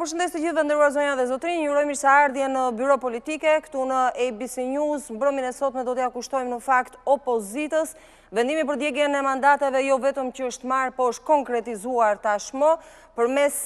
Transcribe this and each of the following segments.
përshëndes të gjithëve nderuar zonja dhe zotrinj, ju uroj mirëseardhje në Byro Politike, këtu në ABC News. Mbrëmjen e sotme do t'ja kushtojmë në fakt opozitës. Vendimi për djegjen e mandateve jo vetëm që është marrë, po është konkretizuar tashmë përmes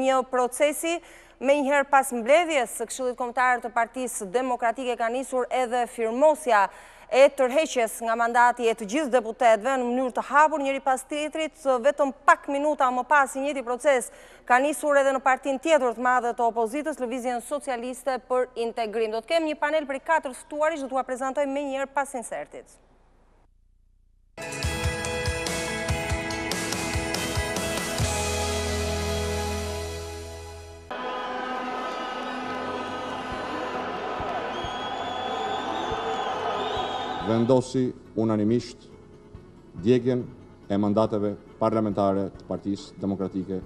një procesi. Menjëherë pas mbledhjes së Këshillit Kombëtar të Partisë Demokratike ka nisur edhe firmosja e tërheqjes nga mandati e të gjithë deputetëve në mënyrë të hapur njëri pas tjetrit. Vetëm pak minuta më pas i njëjti proces ka nisur edhe në partinë tjetër të madhe të opozitës, Lëvizjen Socialiste për Integrim. Do të kemë një panel për 4 ftuarish, do t'ua prezantoj menjëherë pas insertit. Vendosi unanimisht djegjen e mandateve parlamentare të Partisë Demokratike.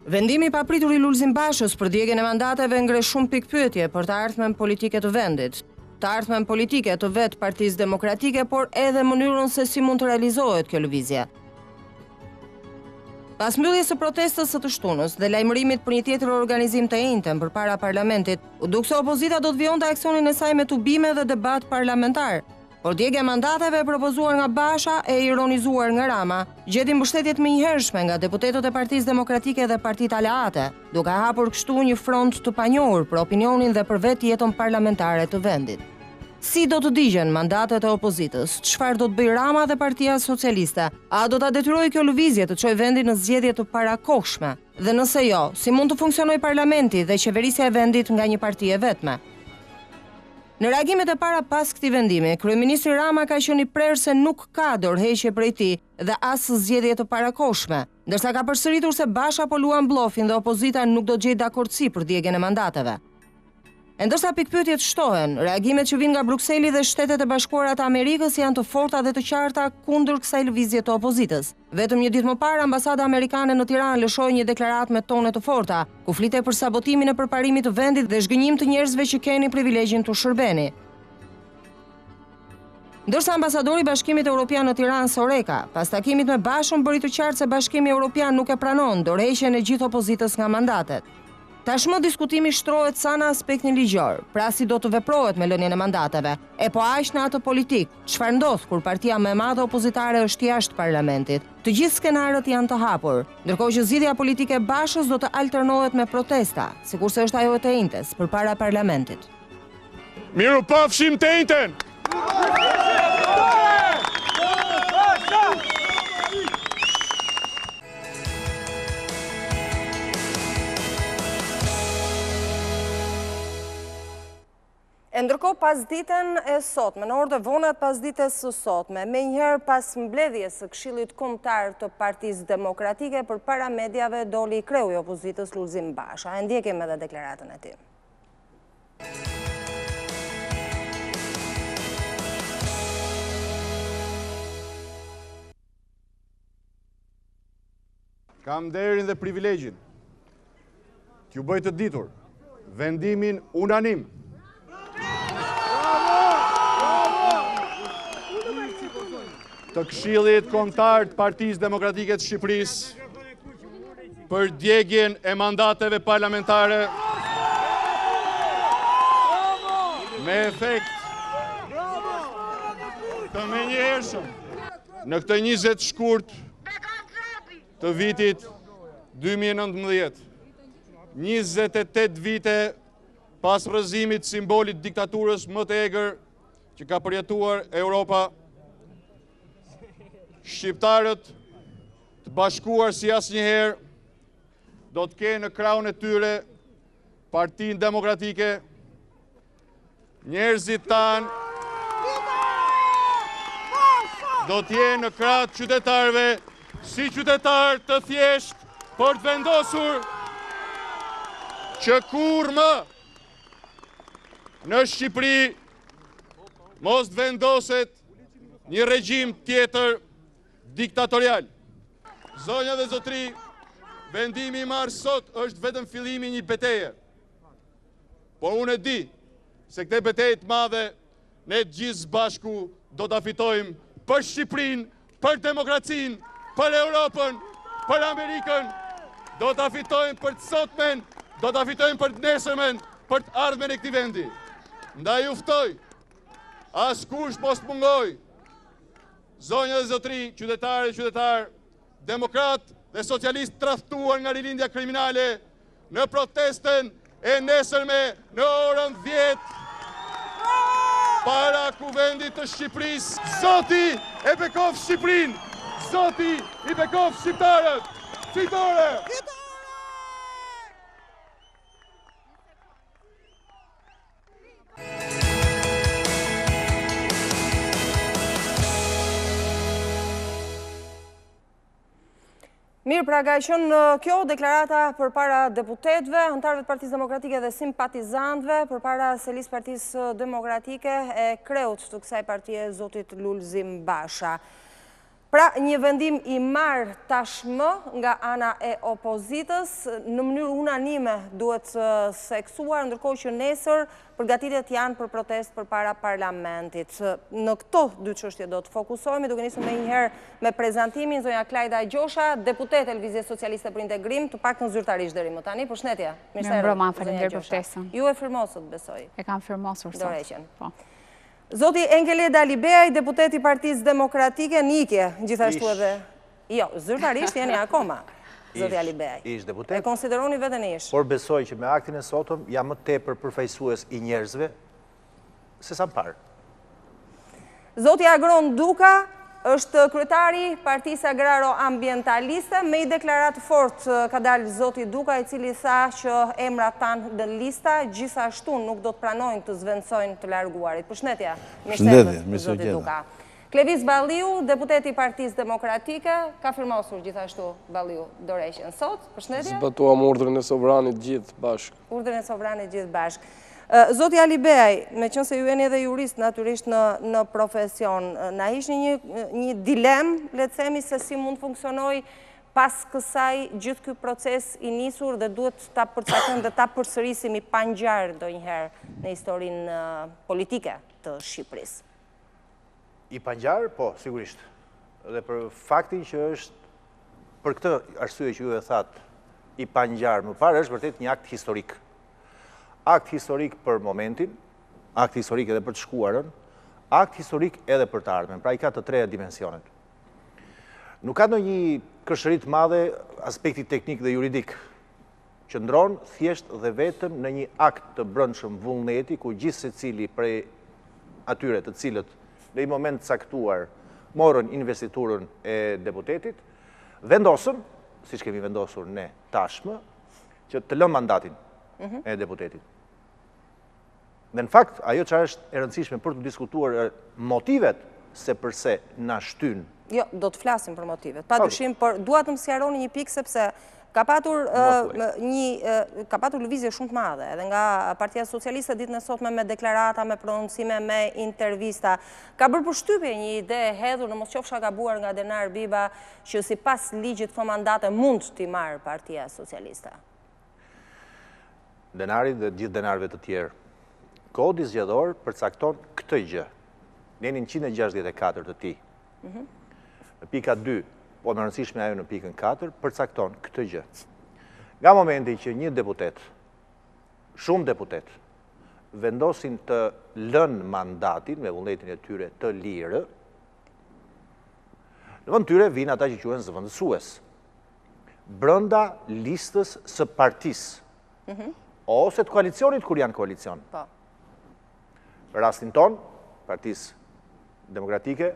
Vendimi i papritur i Lulzim Bashës për djegjen e mandateve ngre shumë pikpyetje për të ardhmen politike të vendit. Të ardhmen politike të vetë Partisë Demokratike, por edhe mënyrën se si mund të realizohet kjo lëvizje. Pas mbylljes së protestës së të shtunës dhe lajmërimit për një tjetër organizim të njëjtën përpara parlamentit, u duk se opozita do të vjonte aksionin e saj me tubime dhe debat parlamentar. Por djegja mandateve e propozuar nga Basha e ironizuar nga Rama, gjeti mbështetjet menjëhershme nga deputetët e Partisë Demokratike dhe Partitë Aleate, duke hapur kështu një front të panjohur për opinionin dhe për vetë jetën parlamentare të vendit. Si do të digjen mandatet e opozitës? Çfarë do të bëjë Rama dhe Partia Socialiste? A do ta detyrojë kjo lëvizje të çojë vendin në zgjedhje të parakohshme? Dhe nëse jo, si mund të funksionojë parlamenti dhe qeverisja e vendit nga një parti e vetme? Në reagimet e para pas këtij vendimi, kryeministri Rama ka qenë i prerë se nuk ka dorëheqje prej tij dhe as zgjedhje të parakohshme, ndërsa ka përsëritur se Basha po luan bllofin dhe opozita nuk do të gjejë dakordsi për djegjen e mandateve. E ndërsa pikpyetjet shtohen, reagimet që vijnë nga Brukseli dhe Shtetet e Bashkuara të Amerikës janë të forta dhe të qarta kundër kësaj lëvizje të opozitës. Vetëm një ditë më parë, ambasada amerikane në Tiranë lëshoi një deklaratë me tone të forta, ku flitej për sabotimin e përparimit të vendit dhe zhgënjim të njerëzve që keni privilegjin të shërbeni. Ndërsa ambasadori i Bashkimit Evropian në Tiranë, Soreka, pas takimit me Bashën bëri të qartë se Bashkimi Evropian nuk e pranon dorëheqjen e gjithë opozitës nga mandatet. Tashmë diskutimi shtrohet sa në aspektin ligjor, pra si do të veprohet me lënien e mandateve, e po aq në atë politik, çfarë ndodh kur partia më e madhe opozitare është jashtë parlamentit. Të gjithë skenarët janë të hapur, ndërkohë që zgjidhja politike e Bashës do të alternohet me protesta, sikurse është ajo e të njëjtës përpara parlamentit. Miru pafshim të njëjtën! Ndërkohë pasditen e sotme, në orët e vona të pasdites së sotme, menjëherë pas mbledhjes së Këshillit Kombëtar të Partisë Demokratike përpara mediave doli kreu i opozitës Lulzim Basha. E ndjekim edhe deklaratën e tij. Kam nderin dhe privilegjin t'ju bëj të ditur vendimin unanim të Këshillit Kombëtar të Partisë Demokratike të Shqipërisë për djegjen e mandateve parlamentare me efekt të menjëhershëm në këtë 20 shkurt të vitit 2019. 28 vite pas rrëzimit simbolit diktaturës më të egër që ka përjetuar Europa, shqiptarët të bashkuar si asnjëherë do të kenë në krahun e tyre Partinë Demokratike, njerëzit tanë do të jenë në krah të qytetarëve si qytetarë të thjesht për të vendosur që kur më në Shqipëri mos të vendoset një regjim tjetër diktatorial. Zonja dhe zotri, vendimi i marrë sot është vetëm fillimi i një betejë. Por unë e di se këtë betejë të madhe ne gjithë bashku do ta fitojmë për Shqipërinë, për demokracinë, për Europën, për Amerikën. Do ta fitojmë për të sotmen, do ta fitojmë për nesërmen, për të ardhmen e këtij vendi. Ndaj ju ftoj, askush mos mungoj, zonja dhe zotri, qytetare dhe qytetar, demokrat dhe socialist tradhtuar nga rilindja kriminale, në protestën e nesërme në orën 10 para kuvendit të Shqipërisë. Zoti e bekov Shqipërinë, Zoti i bekov shqiptarët. Fitore! Mirë, pra ka qenë kjo deklarata përpara deputetëve, anëtarëve të Partisë Demokratike dhe simpatizantëve përpara selisë Partisë Demokratike e kreut të kësaj partie zotit Lulzim Basha. Pra, një vendim i marrë tashmë nga ana e opozitës, në mënyrë unanime duhet seksuar, ndërkohë që nesër përgatitjet janë për protest përpara parlamentit. Në këto dy çështje do të fokusohemi, duke nisur me njëherë me prezantimin zonja Klajda Gjosha, deputete e Lëvizjes Socialiste për Integrim, të paktën zyrtarisht deri më tani. Përshëndetje. Mirëmbrëma, faleminderit për ftesën. Ju e firmosët, besoj. E kam firmosur sot. Dorëheqjen. Po. Zoti Enkelejd Alibeaj, deputeti Partisë Demokratike, nikje, gjithashtu edhe... Jo, zyrtarisht jeni akoma, zoti Alibeaj. Ish deputet. E konsideroni veten ish. Por besoj që me aktin e sotëm jam më tepër përfaqësues i njerëzve se sa më parë. Zoti Agron Duka është kryetari Partisë Agraro-Ambientaliste, me i deklarat fort ka dalë zoti Duka, i cili tha që emrat tanë në lista gjithashtu nuk do të pranojnë të zvendsojnë të larguarit. Përshëndetje, zoti Duka. Klevis Balliu, deputeti Partisë Demokratike, ka firmosur gjithashtu Balliu dorëheqjen sot. Përshëndetje. Zbatuam urdhrin e sovranit gjithë bashkë. Urdhrin e sovranit gjithë bashkë. Zoti Alibeaj, me qënë se ju jeni edhe jurist naturisht në profesion, na ishni një dilem, le të themi, se si mund funksionoj pas kësaj gjithë ky proces i nisur dhe duhet ta përcaktojmë dhe ta përsërisim i pangjarë ndonjëherë në historinë politike të Shqipërisë. I pangjarë, po, sigurisht. Dhe për faktin që është, për këtë arsye që ju e thatë, i pangjarë më parë është vërtet një akt historik. Akt historik për momentin, akt historik edhe për të shkuarën, akt historik edhe për të ardhmen, pra i ka të treja dimensionet. Nuk ka ndonjë këshërit madhe aspekti teknik dhe juridik, që ndronë thjesht dhe vetëm në një akt të brendshëm vullneti, ku gjithë secili prej atyre të cilët në një moment caktuar morën investiturën e deputetit, vendosën, siç kemi vendosur ne tashmë, që të lënë mandatin e deputetit. Dhe në fakt, ajo që është e rëndësishme për të diskutuar motivet se përse na shtyn. Jo, do të flasim për motivet. Pa dyshim, por dua të më sqaroni një pikë sepse ka patur lëvizje shumë të madhe, edhe nga Partia Socialiste ditën e sotme me deklarata, me prononcime, me intervista. Ka bërë përshtypje një ide e hedhur, në mos qofsha gabuar nga Denar Biba, që sipas ligjit këto mandate mund t'i marrë Partia Socialiste. Denarit dhe gjithë denarve të tjerë. Kodi zgjedhor përcakton këtë gjë. Nenin 164 të tij. Në pika 2, po më rëndësishme ajo në pikën 4, përcakton këtë gjë. Nga momenti që një deputet, shumë deputet, vendosin të lënë mandatin me vullnetin e tyre të lirë, në vend tyre vinë ata që quhen zëvendësues. Brenda listës së partisë. Ose të koalicionit kur janë koalicion. Rastin ton, Partisë Demokratike,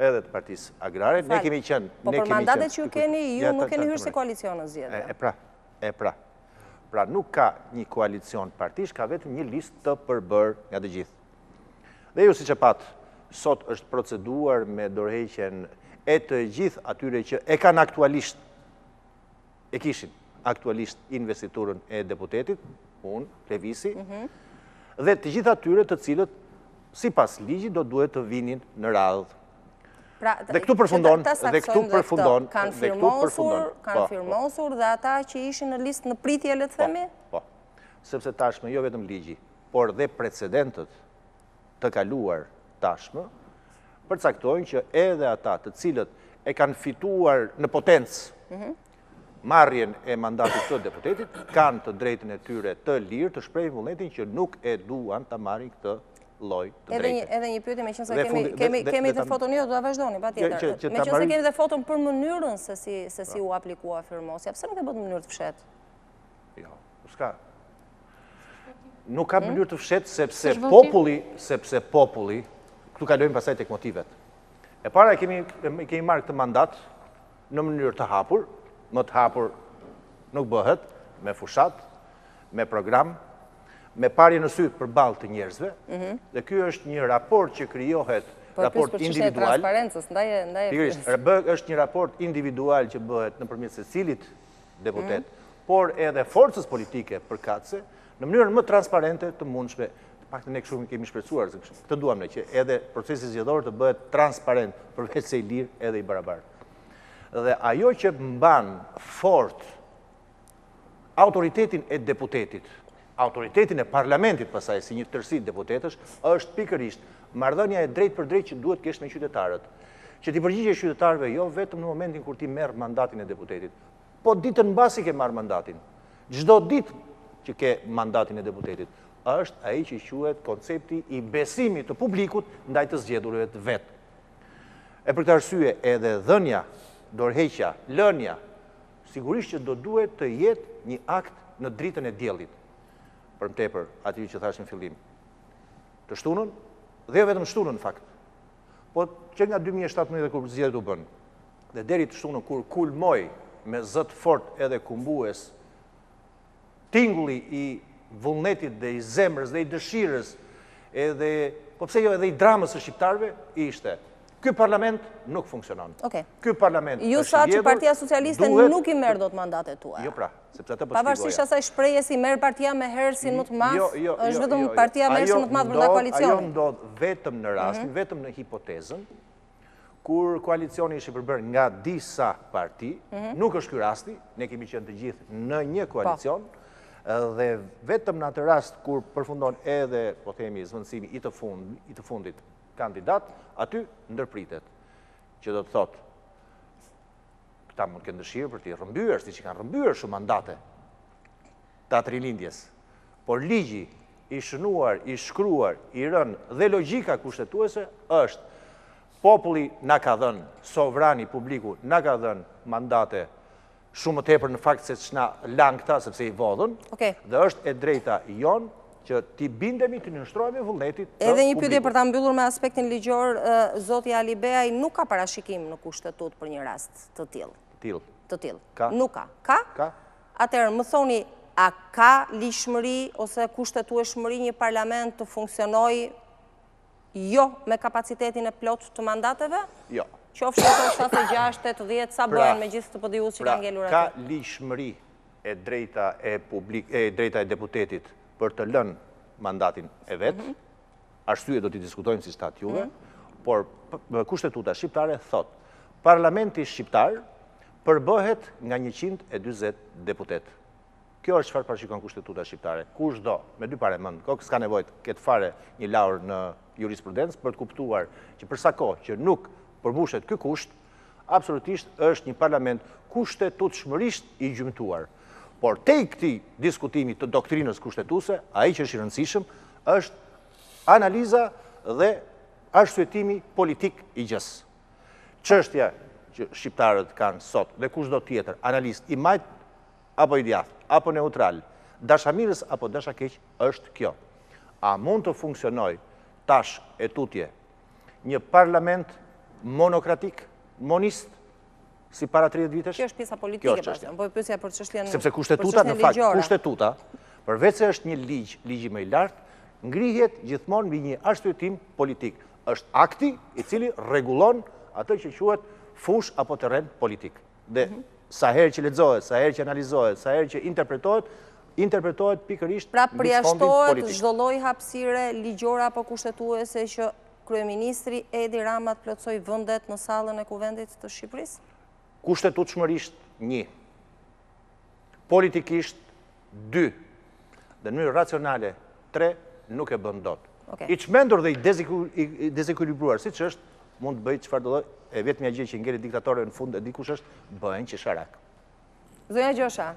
edhe të Partisë Agrare, ne kemi qenë... Po për mandatet që ju keni, ju nuk keni hyrë se koalicionën zgjedhje. Pra nuk ka një koalicion partish, ka vetëm një listë të përbërë nga të gjithë. Dhe ju siç e patë, sot është proceduar me dorëheqjen e të gjithë atyre që e kanë aktualisht, e kishin aktualisht investiturën e deputetit, unë, Klevisi, dhe të gjithë atyre të cilët, sipas ligjit, do duhet të vinin në radhë. Dhe këtu përfundon, kanë firmosur dhe ata që ishin në listë në pritje, le të themi? Po, sepse tashmë jo vetëm ligji, por dhe precedentët të kaluar tashmë, përcaktojnë që edhe ata të cilët e kanë fituar në potencë marrjen e mandatit të deputetit, kanë të drejtën e tyre të lirë të shprehin vullnetin që nuk e duan të marrin këtë lloj të drejtë. Edhe një pyetje, meqense kemi dhe foton, jo, do ta vazhdoni patjetër. Meqense kemi dhe foton për mënyrën se si u aplikua firmosja, pse nuk e bën në mënyrë të fshehtë? Jo, s'ka. Nuk ka mënyrë të fshehtë sepse populli, këtu kalojmë pastaj tek motivet. E para kemi marrë këtë mandat në mënyrë të hapur, më të hapur nuk bëhet, me fushat, me program, me parje në sy përballë të njerëzve, dhe ky është një raport që krijohet, raport individual. Është një raport individual që bëhet nëpërmjet secilit deputet, por edhe forcës politike përkatëse, në mënyrën më transparente të mundshme. Paktën ne kështu kemi shpresuar, këtë duam ne, që edhe procesi zgjedhor të bëhet transparent, përveç se i lirë edhe i barabartë. Dhe ajo që mban fort autoritetin e deputetit, autoritetin e parlamentit pasaj si një tërësi deputetësh, është pikërisht marrëdhënia e drejtë për drejtë që duhet kesh me qytetarët. Që ti përgjigjesh qytetarëve jo vetëm në momentin kur ti merr mandatin e deputetit, po ditën mbasi ke marr mandatin. Çdo ditë që ke mandatin e deputetit, është ai që quhet koncepti i besimit të publikut ndaj të zgjedhurëve të vet. E për këtë arsye edhe dhënia, dorëheqja, lënia, sigurisht që do duhet të jetë një akt në dritën e diellit. Për më tepër, aty që thash në fillim. Të shtunën, dhe jo vetëm shtunën në fakt. Po që nga 2017 kur zgjedhjet u bën, dhe deri të shtunën kur kulmoi me zët fort edhe kumbues tingulli i vullnetit dhe i zemrës dhe i dëshirës edhe, po pse jo edhe i dramës së shqiptarëve, ishte ky parlament nuk funksionon. Ky parlament ju sa që Partia Socialiste nuk i merr dot mandatet tuaja. Jo pra, sepse atë po pavarësisht asaj shprehje si merr partia me hersin më të madh, është vetëm partia me hersin më të madh brenda koalicionit. Ajo ndodh vetëm në rastin, vetëm në hipotezën kur koalicioni ishte përbërë nga disa parti, nuk është ky rasti, ne kemi qenë të gjithë në një koalicion, dhe vetëm në atë rast kur përfundon edhe, po themi, zvendësimi i të fundit kandidat, aty ndërpritet, që do të thotë, këta mund kënë dëshirë për t'i rëmbyer, si që kanë rëmbyer shumë mandate të atë rilindjes, por ligji i shënuar, i shkruar, i rënë dhe logjika kushtetuese është populli na ka dhënë, sovrani publiku na ka dhënë mandate shumë të tepër në fakt se ç'na lan këta sepse i vodhën, dhe është e drejta jonë që ti bindemi të nënshtrohemi vullnetit të publikut. Edhe një pyetje për ta mbyllur me aspektin ligjor, zoti Alibeaj nuk ka parashikim në kushtetut për një rast të tillë. Të tillë. Ka? Nuk ka. Ka? Ka. Atëherë më thoni, a ka lishmëri ose kushtetueshmëri një parlament të funksionojë jo me kapacitetin e plot të mandateve? Jo. Qofshin ato 76, 80, sa bëhen me gjithë të PD-us që kanë ngelur aty? Ka lishmëri e drejta e deputetit për të lënë mandatin e vetë, arsye do t'i diskutojmë si shtat juve, por kushtetuta shqiptare thot, parlamenti shqiptar përbëhet nga 140 deputet. Kjo është çfarë parashikon kushtetuta shqiptare. Kushdo, me dy pare mend, s'ka nevojë ketë fare një laur në jurisprudencë për të kuptuar që për sa kohë që nuk përmbushet ky kusht, absolutisht është një parlament kushtetutshmërisht i gjymtuar. Por te i këti diskutimi të doktrinës kushtetuese, ai që është i rëndësishëm, është analiza dhe arsyetimi politik i gjës. Çështja që shqiptarët kanë sot dhe kushdo tjetër, analist i majt apo i djathtë, apo neutral, dashamirës apo dashakeq, është kjo. A mund të funksionojë tash e tutje një parlament monokratik, monist, si para 30 vitesh? Kjo është pjesa politike, po e pyesja për çështjen. Sepse kushtetuta, në fakt, kushtetuta, përveç se është një ligji më i lartë, ngrihet gjithmonë mbi një arsyetim politik. Është akti i cili rregullon atë që quhet fush apo terren politik. Dhe sa herë që lexohet, sa herë që analizohet, sa herë që interpretohet pikërisht pra përjashtohet çdo lloj hapësire ligjore apo kushtetuese që kryeministri Edi Rama të plotësoj vendet në sallën e kuvendit të Shqipërisë? Kushtetutshmërisht 1, politikisht 2, dhe në mënyrë racionale 3, nuk e bën dot. I çmendur dhe i dezekuilibruar, siç është, mund të bëjë çfarë do lloj, e vetmja gjë që ngeli diktatorëve në fund e dikush është bëhen qesharak. Zonja Gjosha,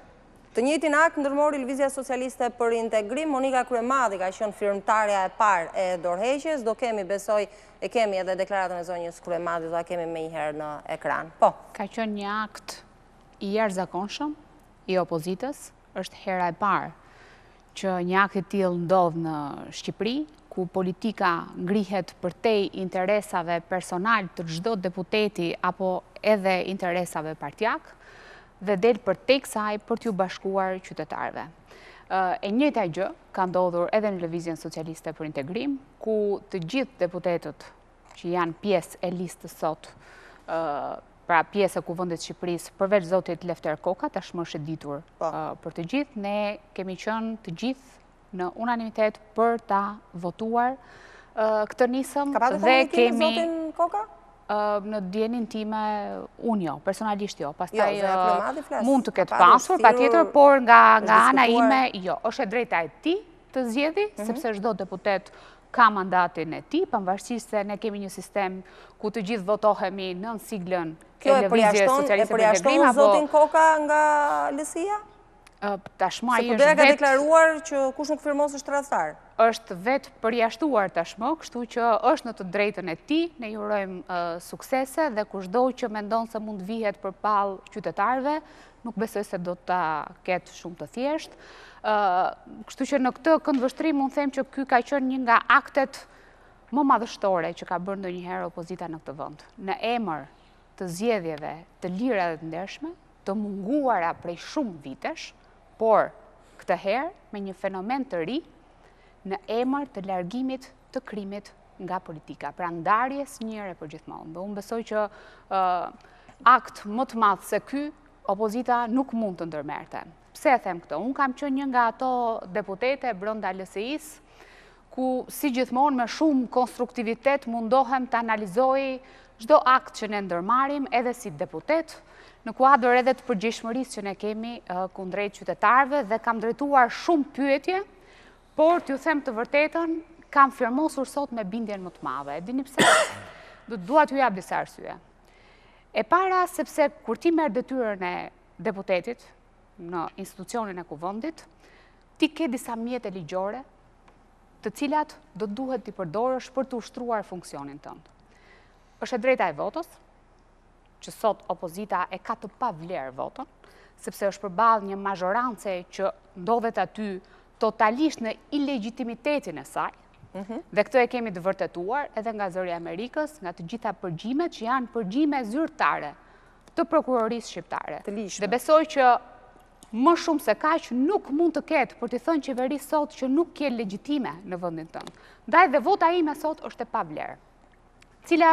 të njëjtin akt ndërmori Lëvizja Socialiste për Integrim, Monika Kryemadi ka qenë firmtarja e parë e dorëheqjes, do kemi, besoj, e kemi edhe deklaratën e zonjës Kryemadi, do a kemi me njëherë në ekran. Po. Ka qenë një akt i jashtëzakonshëm i opozitës, është hera e parë që një akt i tillë ndodh në Shqipëri, ku politika ngrihet përtej interesave personal të çdo deputeti apo edhe interesave partjak, dhe del përtej kësaj për t'ju bashkuar qytetarëve. E njëjta gjë ka ndodhur edhe në Lëvizjen Socialiste për Integrim, ku të gjithë deputetët që janë pjesë e listës sot, pra pjesë e Kuvendit të Shqipërisë, përveç zotit Lefter Koka, tashmë është e ditur për të gjithë, ne kemi qenë të gjithë në unanimitet për ta votuar këtë nisëm dhe kemi zotin Koka? Në dijenin time unë jo, personalisht jo, pastaj mund të ketë pasur, patjetër, por nga ana ime jo, është e drejta e tij të zgjedhë, sepse çdo deputet ka mandatin e tij, pavarësisht se ne kemi një sistem ku të gjithë votohemi në siglën e Lëvizjes Socialiste për Integrim. Kjo e përjashton zotin Koka nga lësia? Tashmë ai është vetë... Se ka deklaruar që kush nuk firmos është tradhtar. Është vetë përjashtuar tashmë, kështu që është në të drejtën e tij, ne ju urojmë suksese dhe kushdo që mendon se mund vihet përpall qytetarëve, nuk besoj se do ta ketë shumë të thjeshtë. Kështu që në këtë këndvështrim mund them që ky ka qenë një nga aktet më madhështore që ka bërë ndonjëherë opozita në këtë vend. Në emër të zgjedhjeve të lira dhe të ndershme, të munguara prej shumë vitesh, por këtë herë me një fenomen të ri në emër të largimit të krimit nga politika, pra ndarjes njëre për gjithmonë. Dhe unë besoj që akt më të madh se ky, opozita nuk mund të ndërmerte. Pse e them këtë? Unë kam qenë një nga ato deputete brenda LSI-s, ku si gjithmonë me shumë konstruktivitet mundohem të analizoj çdo akt që ne ndërmarrim edhe si deputet, në kuadër edhe të përgjegjshmërisë që ne kemi kundrejt qytetarëve dhe kam drejtuar shumë pyetje, por t'ju them të vërtetën, kam firmosur sot me bindjen më të madhe. E dini pse? Dua t'ju jap disa arsye. E para sepse kur ti merr detyrën e deputetit në institucionin e kuvendit, ti ke disa mjete ligjore, të cilat do duhet t'i përdorësh për të ushtruar funksionin tënd. Është e drejta e votës, që sot opozita e ka të pavlerë votën, sepse është përballë një mazhorance që ndodhet aty totalisht në ilegitimitetin e saj, dhe këtë e kemi të vërtetuar edhe nga zëri i Amerikës, nga të gjitha përgjimet që janë përgjime zyrtare të prokurorisë shqiptare. Dhe besoj që më shumë se kaq nuk mund të ketë për të thënë qeverisë sot që nuk ke legjitime në vendin tënd. Ndaj dhe vota ime sot është e pavlerë. Cili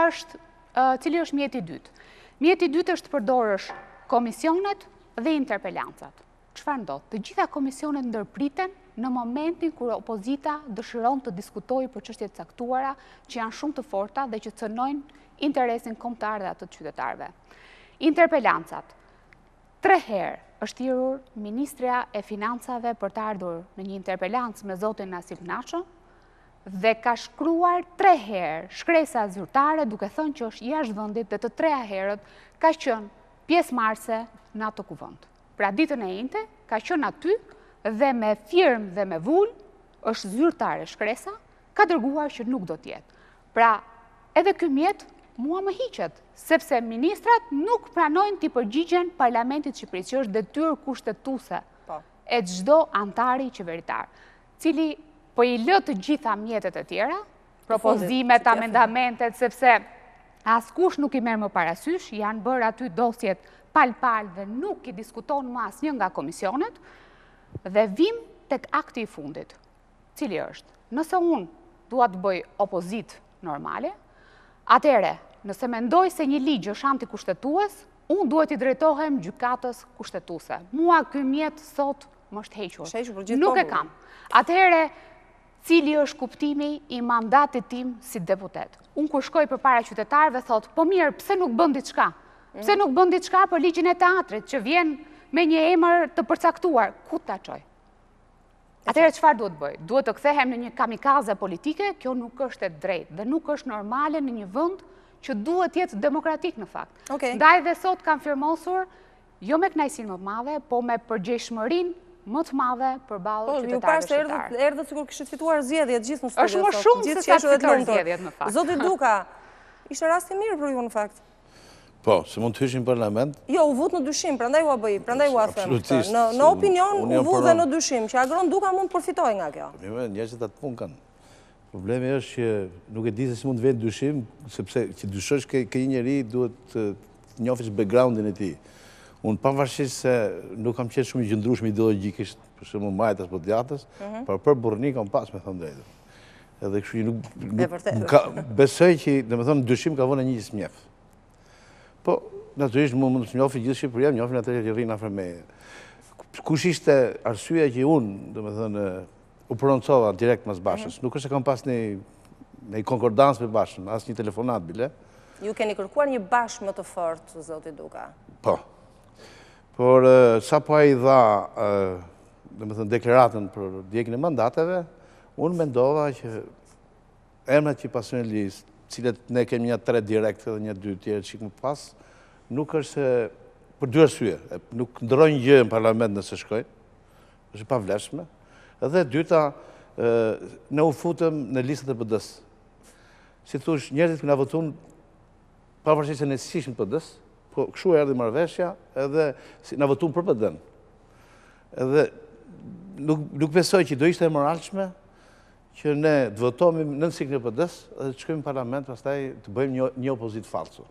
është mjeti i dytë? Mjeti i dytë është të përdorësh komisionet dhe interpelancat. Çfarë ndodh? Të gjitha komisionet ndërpriten në momentin kur opozita dëshiron të diskutojë për çështje të caktuara që janë shumë të forta dhe që cënojnë interesin kombëtar dhe atë të qytetarëve. Interpelancat. 3 herë është thirrur Ministrja e Financave për të ardhur në një interpelancë me zotin Nasip Naço dhe ka shkruar 3 herë shkresa zyrtare duke thënë që është jashtë vendit dhe të 3 herët ka qenë pjesëmarrëse në ato kuvend. Pra ditën e njëjtë ka qenë aty dhe me firmë dhe me vul është zyrtare shkresa, ka dërguar që nuk do të jetë. Pra edhe ky mjet mua më hiqet, sepse ministrat nuk pranojnë t'i përgjigjen Parlamentit të Shqipërisë, që është detyrë kushtetuese e çdo antari qeveritar, cili po i lë të gjitha mjetet e tjera, propozimet, amendamentet, sepse askush nuk i merr më parasysh, janë bërë aty dosjet pal dhe nuk i diskuton më asnjë nga komisionet, dhe vim tek akti i fundit, cili është, nëse unë dua të bëj opozitë normale, atëre, nëse mendoj se një ligj është antikushtetues, unë duhet i drejtohem gjykatës kushtetuese. Mua ky mjet sot më është hequr. Nuk e kam. Atëherë, cili është kuptimi i mandatit tim si deputet? Unë kur shkoj përpara qytetarëve thot, po mirë, pse nuk bën diçka? Pse nuk bën diçka për ligjin e teatrit që vjen me një emër të përcaktuar? Ku ta çoj? Atëherë çfarë duhet bëj? Duhet të kthehem në një kamikaze politike? Kjo nuk është e drejtë dhe nuk është normale në një vend që duhet jetë demokratik në fakt. Ndaj dhe sot kam firmosur Jo me kënaqësinë më të madhe, po me përgjegjshmërinë më të madhe përballë qytetarëve ju parë se shqiptar. erdhët sikur kishit fituar zgjedhjet gjithë në studio. Është më shumë se sa fituar zgjedhjet në fakt. Zoti Duka, ishte rast i mirë për ju në fakt. Po, se mund të hyshin në parlament. Jo, u vut në dyshim, prandaj u bëj, prandaj u them. Absolutisht. Në opinion u vut dhe në dyshim që Agron Duka mund të përfitojë nga kjo. Njerëzit atë punë kanë. Problemi është që nuk e di se si mund të vjen dyshim, sepse që dyshosh ke një njeri duhet të njohësh backgroundin e tij. Unë pavarësisht se nuk kam qenë shumë i gjëndrueshëm ideologjikisht, për shembull majtas apo djatës, por për burrni kam pas me thënë drejtën. Edhe kështu nuk besoj që, domethënë, dyshim ka vënë një smjef. Po, natyrisht mund të njohë gjithë Shqipëria, njohin atë që rrinë afër meje. Kush ishte arsyeja që unë, domethënë, u prononcova direkt mas Bashës. Nuk është se kam pas një konkordancë me Bashën, as një telefonat bile. Ju keni kërkuar një bashkë më të fortë, zoti Duka. Po. Por sa po ai dha, domethënë, deklaratën për djegjen e mandateve, unë mendova që emrat që pasun në listë, cilët ne kemi një 3 direkt dhe një 2 tjerë që më pas, nuk është se për 2 arsye. Nuk ndrojnë gjë në parlament nëse shkojnë, është pavlefshme. Edhe dyta, ne u futëm në listët e PD-s. Si thush, njerëzit na votuan pavarësisht se ne s'ishim PD-s, po kështu erdhi marrëveshja, edhe na votuan për PD-n. Edhe nuk besoj që do ishte e moralshme që ne të votohemi nën sikën e PD-s dhe të shkojmë në parlament, pastaj të bëjmë një opozit falso.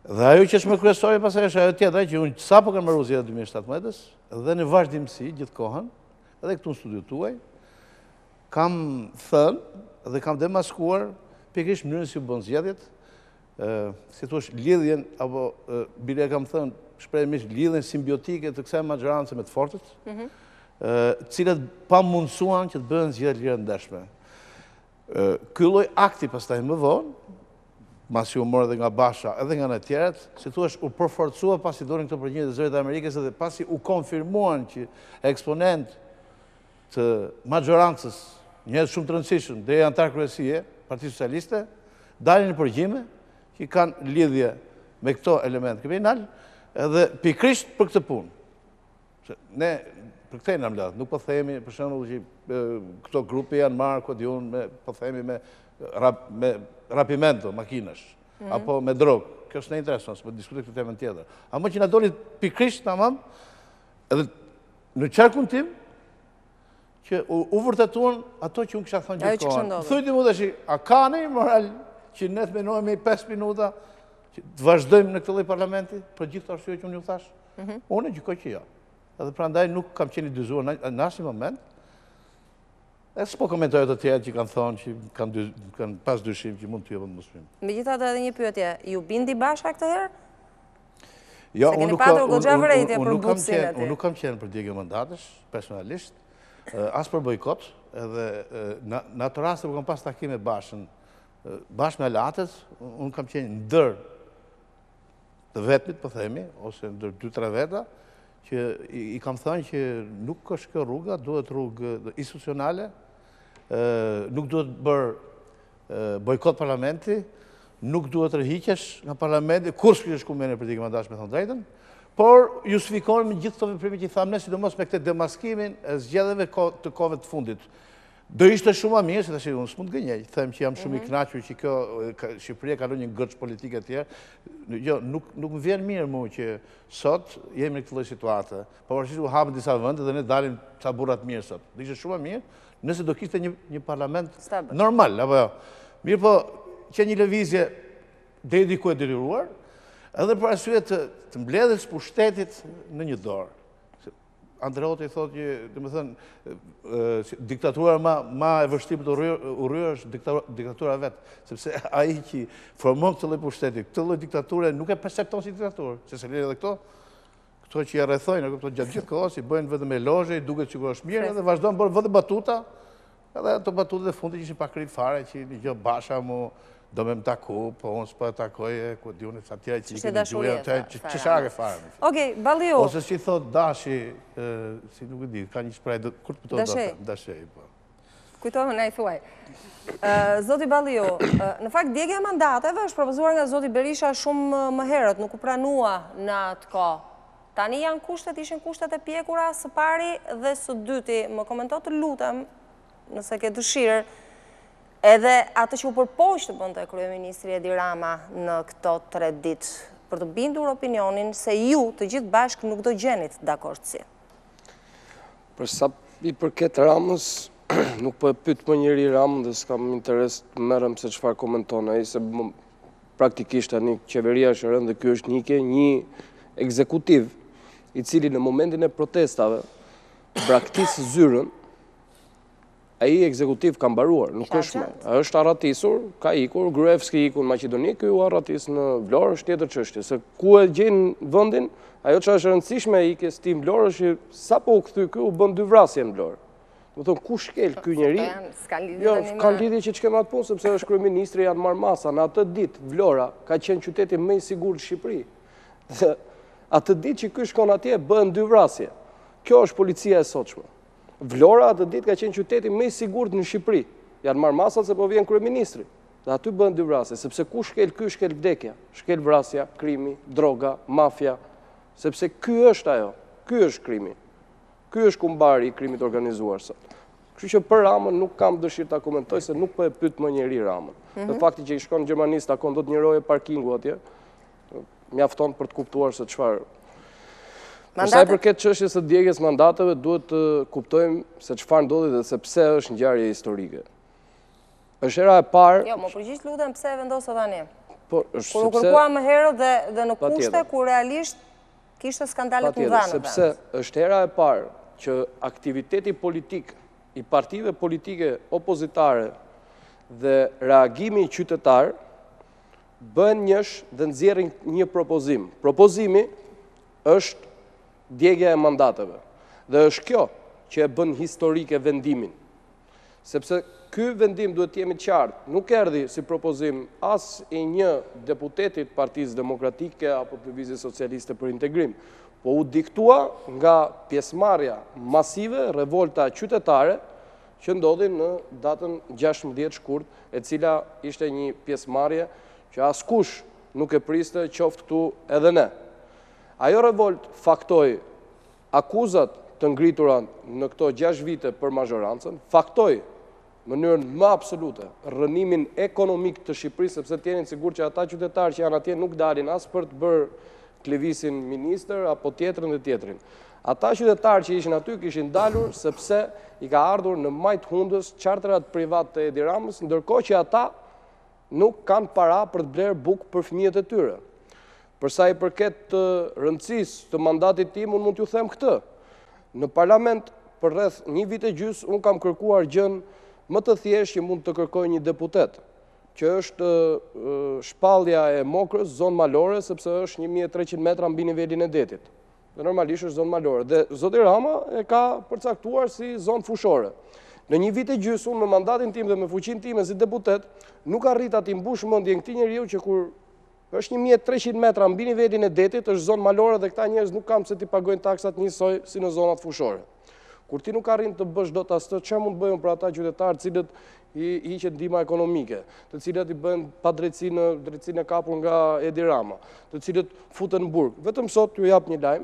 Dhe ajo që është më kryesore pastaj është ajo tjetra që unë sapo kam marrë zgjedhjet 2017-s dhe në vazhdimsi gjithkohën, edhe këtu në studio tuaj, kam thënë dhe kam demaskuar pikërisht mënyrën si u bën zgjedhjet, si thush lidhjen apo bile kam thënë shprehimisht lidhjen simbiotike të kësaj maxhorancë me të fortët, cilët pa mundësuan që të bëhen zgjedhje lirë ndeshme. Ky lloj akti pastaj më vonë, masi u morë edhe nga Basha edhe nga në tjerët, si thuash u përforcua pasi donin këto përgjigje të Zërit Amerikës edhe pasi u konfirmuan që eksponent të maxhorancës, njerëz shumë të rëndësishëm, deri antar kryesie, Partia Socialiste, dalin në përgjime që kanë lidhje me këto element kriminal, edhe pikrisht për këtë punë. Ne për këtë jam lart, nuk po themi për shembull që këto grupe janë marrë kodion me po themi me rapimento makinash apo me drogë. Kjo s'na intereson, s'po diskutoj këtë temë tjetër. Ama që na doli pikrisht tamam, edhe në qarkun tim që u vërtetuan ato që unë kisha thënë gjithkohën. Thujti mu tash, a ka një moral që ne të menohemi 5 minuta që të vazhdojmë në këtë lloj parlamenti për gjithë arsye që unë ju thash? Unë gjykoj që jo. Edhe prandaj nuk kam qenë i dyzuar në asnjë moment. E s'po komentoj të tjerë që kanë thonë që kanë pas dyshim që mund të jepën mosfim. Megjithatë edhe një pyetje, ju bindi Basha këtë herë? Jo, unë nuk kam qenë për djegje mandatesh, personalisht, as për bojkot, edhe në atë rast kur kam pas takim me Bashën, bashkë me aleatët, unë kam qenë ndër të vetmit, po themi, ose ndër 2-3 veta, që i kam thënë që nuk është kjo rruga, duhet rrugë institucionale, nuk duhet bërë bojkot parlamenti, nuk duhet rëhiqesh nga parlamenti, kur s'kishë shkumene për djegje mandatesh me thonë drejtën, por justifikohen me gjithë të veprime që i thamë ne, sidomos me këtë demaskimin e zgjedhjeve të kohëve të fundit. Do ishte shumë mirë, se tash unë s'mund të gënjej, them që jam shumë i kënaqur që kjo Shqipëria ka një gërç politike të tjerë. Jo, nuk më vjen mirë mua që sot jemi në këtë lloj situate. Pavarësisht u hapën disa vende dhe ne dalim ca burra të mirë sot. Do ishte shumë mirë nëse do kishte një parlament normal, apo jo. Mirë po, që një lëvizje deri diku e deliruar, edhe për arsye të mbledhjes pushtetit në një dorë. Andreoti thotë që, domethënë, diktatura ma e vështirë të urryer është diktatura vetë, sepse ai që formon këtë lloj pushteti, këtë lloj diktature nuk e percepton si diktaturë, se edhe këto që ja rrethojnë, këto gjatë gjithë kohës i bëjnë vetëm elozhe, duket sikur është mirë dhe vazhdojnë bërë vetë batuta, edhe ato batutat e fundit ishin pa krijt fare që një Basha mu do me më taku, po unë s'po e takoje, ku diunë sa tjera që i keni gjuja, që shake fare. Okej, Balliu. Ose që i thot Dashi, si nuk e di, ka një shpreh, kur të pëto Dashej, po. Kujtohën e i thuaj. Zoti Balliu, në fakt djegja mandateve është propozuar nga zoti Berisha shumë më herët, nuk u pranua në atë kohë. Tani janë kushtet, ishin kushtet e pjekura së pari dhe së dyti. Më komento të lutem, nëse ke dëshirë, edhe atë që u përpoq të bënte kryeministri Edi Rama në këto 3 ditë, për të bindur opinionin se ju të gjithë bashkë nuk do gjenit dakordsi. Për sa i përket Ramës, nuk po e pyet më njëri Ramën dhe s'kam interes të merrem se çfarë komenton ai, se praktikisht tani qeveria është rënë dhe ky është një ekzekutiv i cili në momentin e protestave braktis zyrën. Ai ekzekutiv ka mbaruar, nuk është më. Është arratisur, ka ikur, Gruevski ikur në Maqedoni, ky u arratis në Vlorë, është tjetër çështje. Se ku e gjen vendin, ajo që është e rëndësishme ikjes tim Vlorë është sa po u kthy ky u bën 2 vrasje në Vlorë. Do të thonë ku shkel ky njeri? Jo, ka lidhje që ç'kem atë punë sepse është kryeministri, janë marrë masa. Në atë ditë Vlora ka qenë qyteti më i sigurt në Shqipëri. Atë ditë që ky shkon atje bëhen 2 vrasje. Kjo është policia e sotshme. Vlora atë ditë ka qenë qyteti më i sigurt në Shqipëri. Janë marrë masat se po vjen kryeministri. Dhe aty bëhen 2 vrasje, sepse ku shkel ky, shkel vdekja, shkel vrasja, krimi, droga, mafia, sepse ky është ajo. Ky është krimi. Ky është kumbari i krimit organizuar sot. Kështu që për Ramën nuk kam dëshirë ta komentoj se nuk po e pyet më njëri Ramën. Dhe fakti që i shkon në Gjermani takon do të njëroje parkingu atje, mjafton për të kuptuar se çfarë. Për sa i përket çështjes së djegjes mandateve, duhet të kuptojmë se çfarë ndodhi dhe se pse është ngjarje historike. Është hera e parë. Jo, më përgjigj lutem pse e vendosë tani. Po, është kur u kërkua më herët dhe në kushte ku realisht kishte skandale të mëdha. Sepse është hera e parë që aktiviteti politik i partive politike opozitare dhe reagimi qytetar bën njësh dhe nxjerrin një propozim. Propozimi është djegja e mandateve. Dhe është kjo që e bën historike vendimin. Sepse ky vendim duhet të jemi të qartë, nuk erdhi si propozim as i një deputetit Partisë Demokratike apo të Lëvizjes Socialiste për Integrim, po u diktua nga pjesëmarrja masive, revolta qytetare që ndodhi në datën 16 shkurt, e cila ishte një pjesëmarrje që askush nuk e priste, qoftë këtu edhe ne. Ajo revolt faktoi akuzat të ngritura në këto 6 vite për mazhorancën, faktoi mënyrën më absolute rrënimin ekonomik të Shqipërisë, sepse të jeni sigurt që ata qytetarë që janë atje nuk dalin as për të bërë Klevisin ministër apo tjetrën dhe tjetrin. Ata qytetarë që ishin aty kishin dalur sepse i ka ardhur në majt hundës charterat privat të Edi Ramës, ndërkohë që ata nuk kanë para për të blerë bukë për fëmijët e tyre. Përsa i përket të rëndësisë të mandatit tim, unë mund t'ju them këtë. Në parlament, për rreth 1 vit e gjys, unë kam kërkuar gjën më të thjeshtë që mund të kërkoj një deputet, që është shpallja e Mokrës, zonë malore, sepse është 1300 metra mbi nivelin e detit. Dhe normalisht është zonë malore. Dhe zoti Rama e ka përcaktuar si zonë fushore. Në 1 vit e gjys, unë me mandatin tim dhe me fuqinë time si deputet, nuk arrita t'i mbush mendjen këtij njeriu që kur është 1300 metra mbi nivelin e detit, është zonë malore dhe këta njerëz nuk kanë pse t'i pagojnë taksat njësoj si në zonat fushore. Kur ti nuk arrin të bësh dot astë, çfarë mund të bëjmë për ata qytetarë të cilët i hiqet ndihma ekonomike, të cilët i bëjnë pa drejtsinë e kapur nga Edi Rama, të cilët futen në burg. Vetëm sot ju jap një lajm,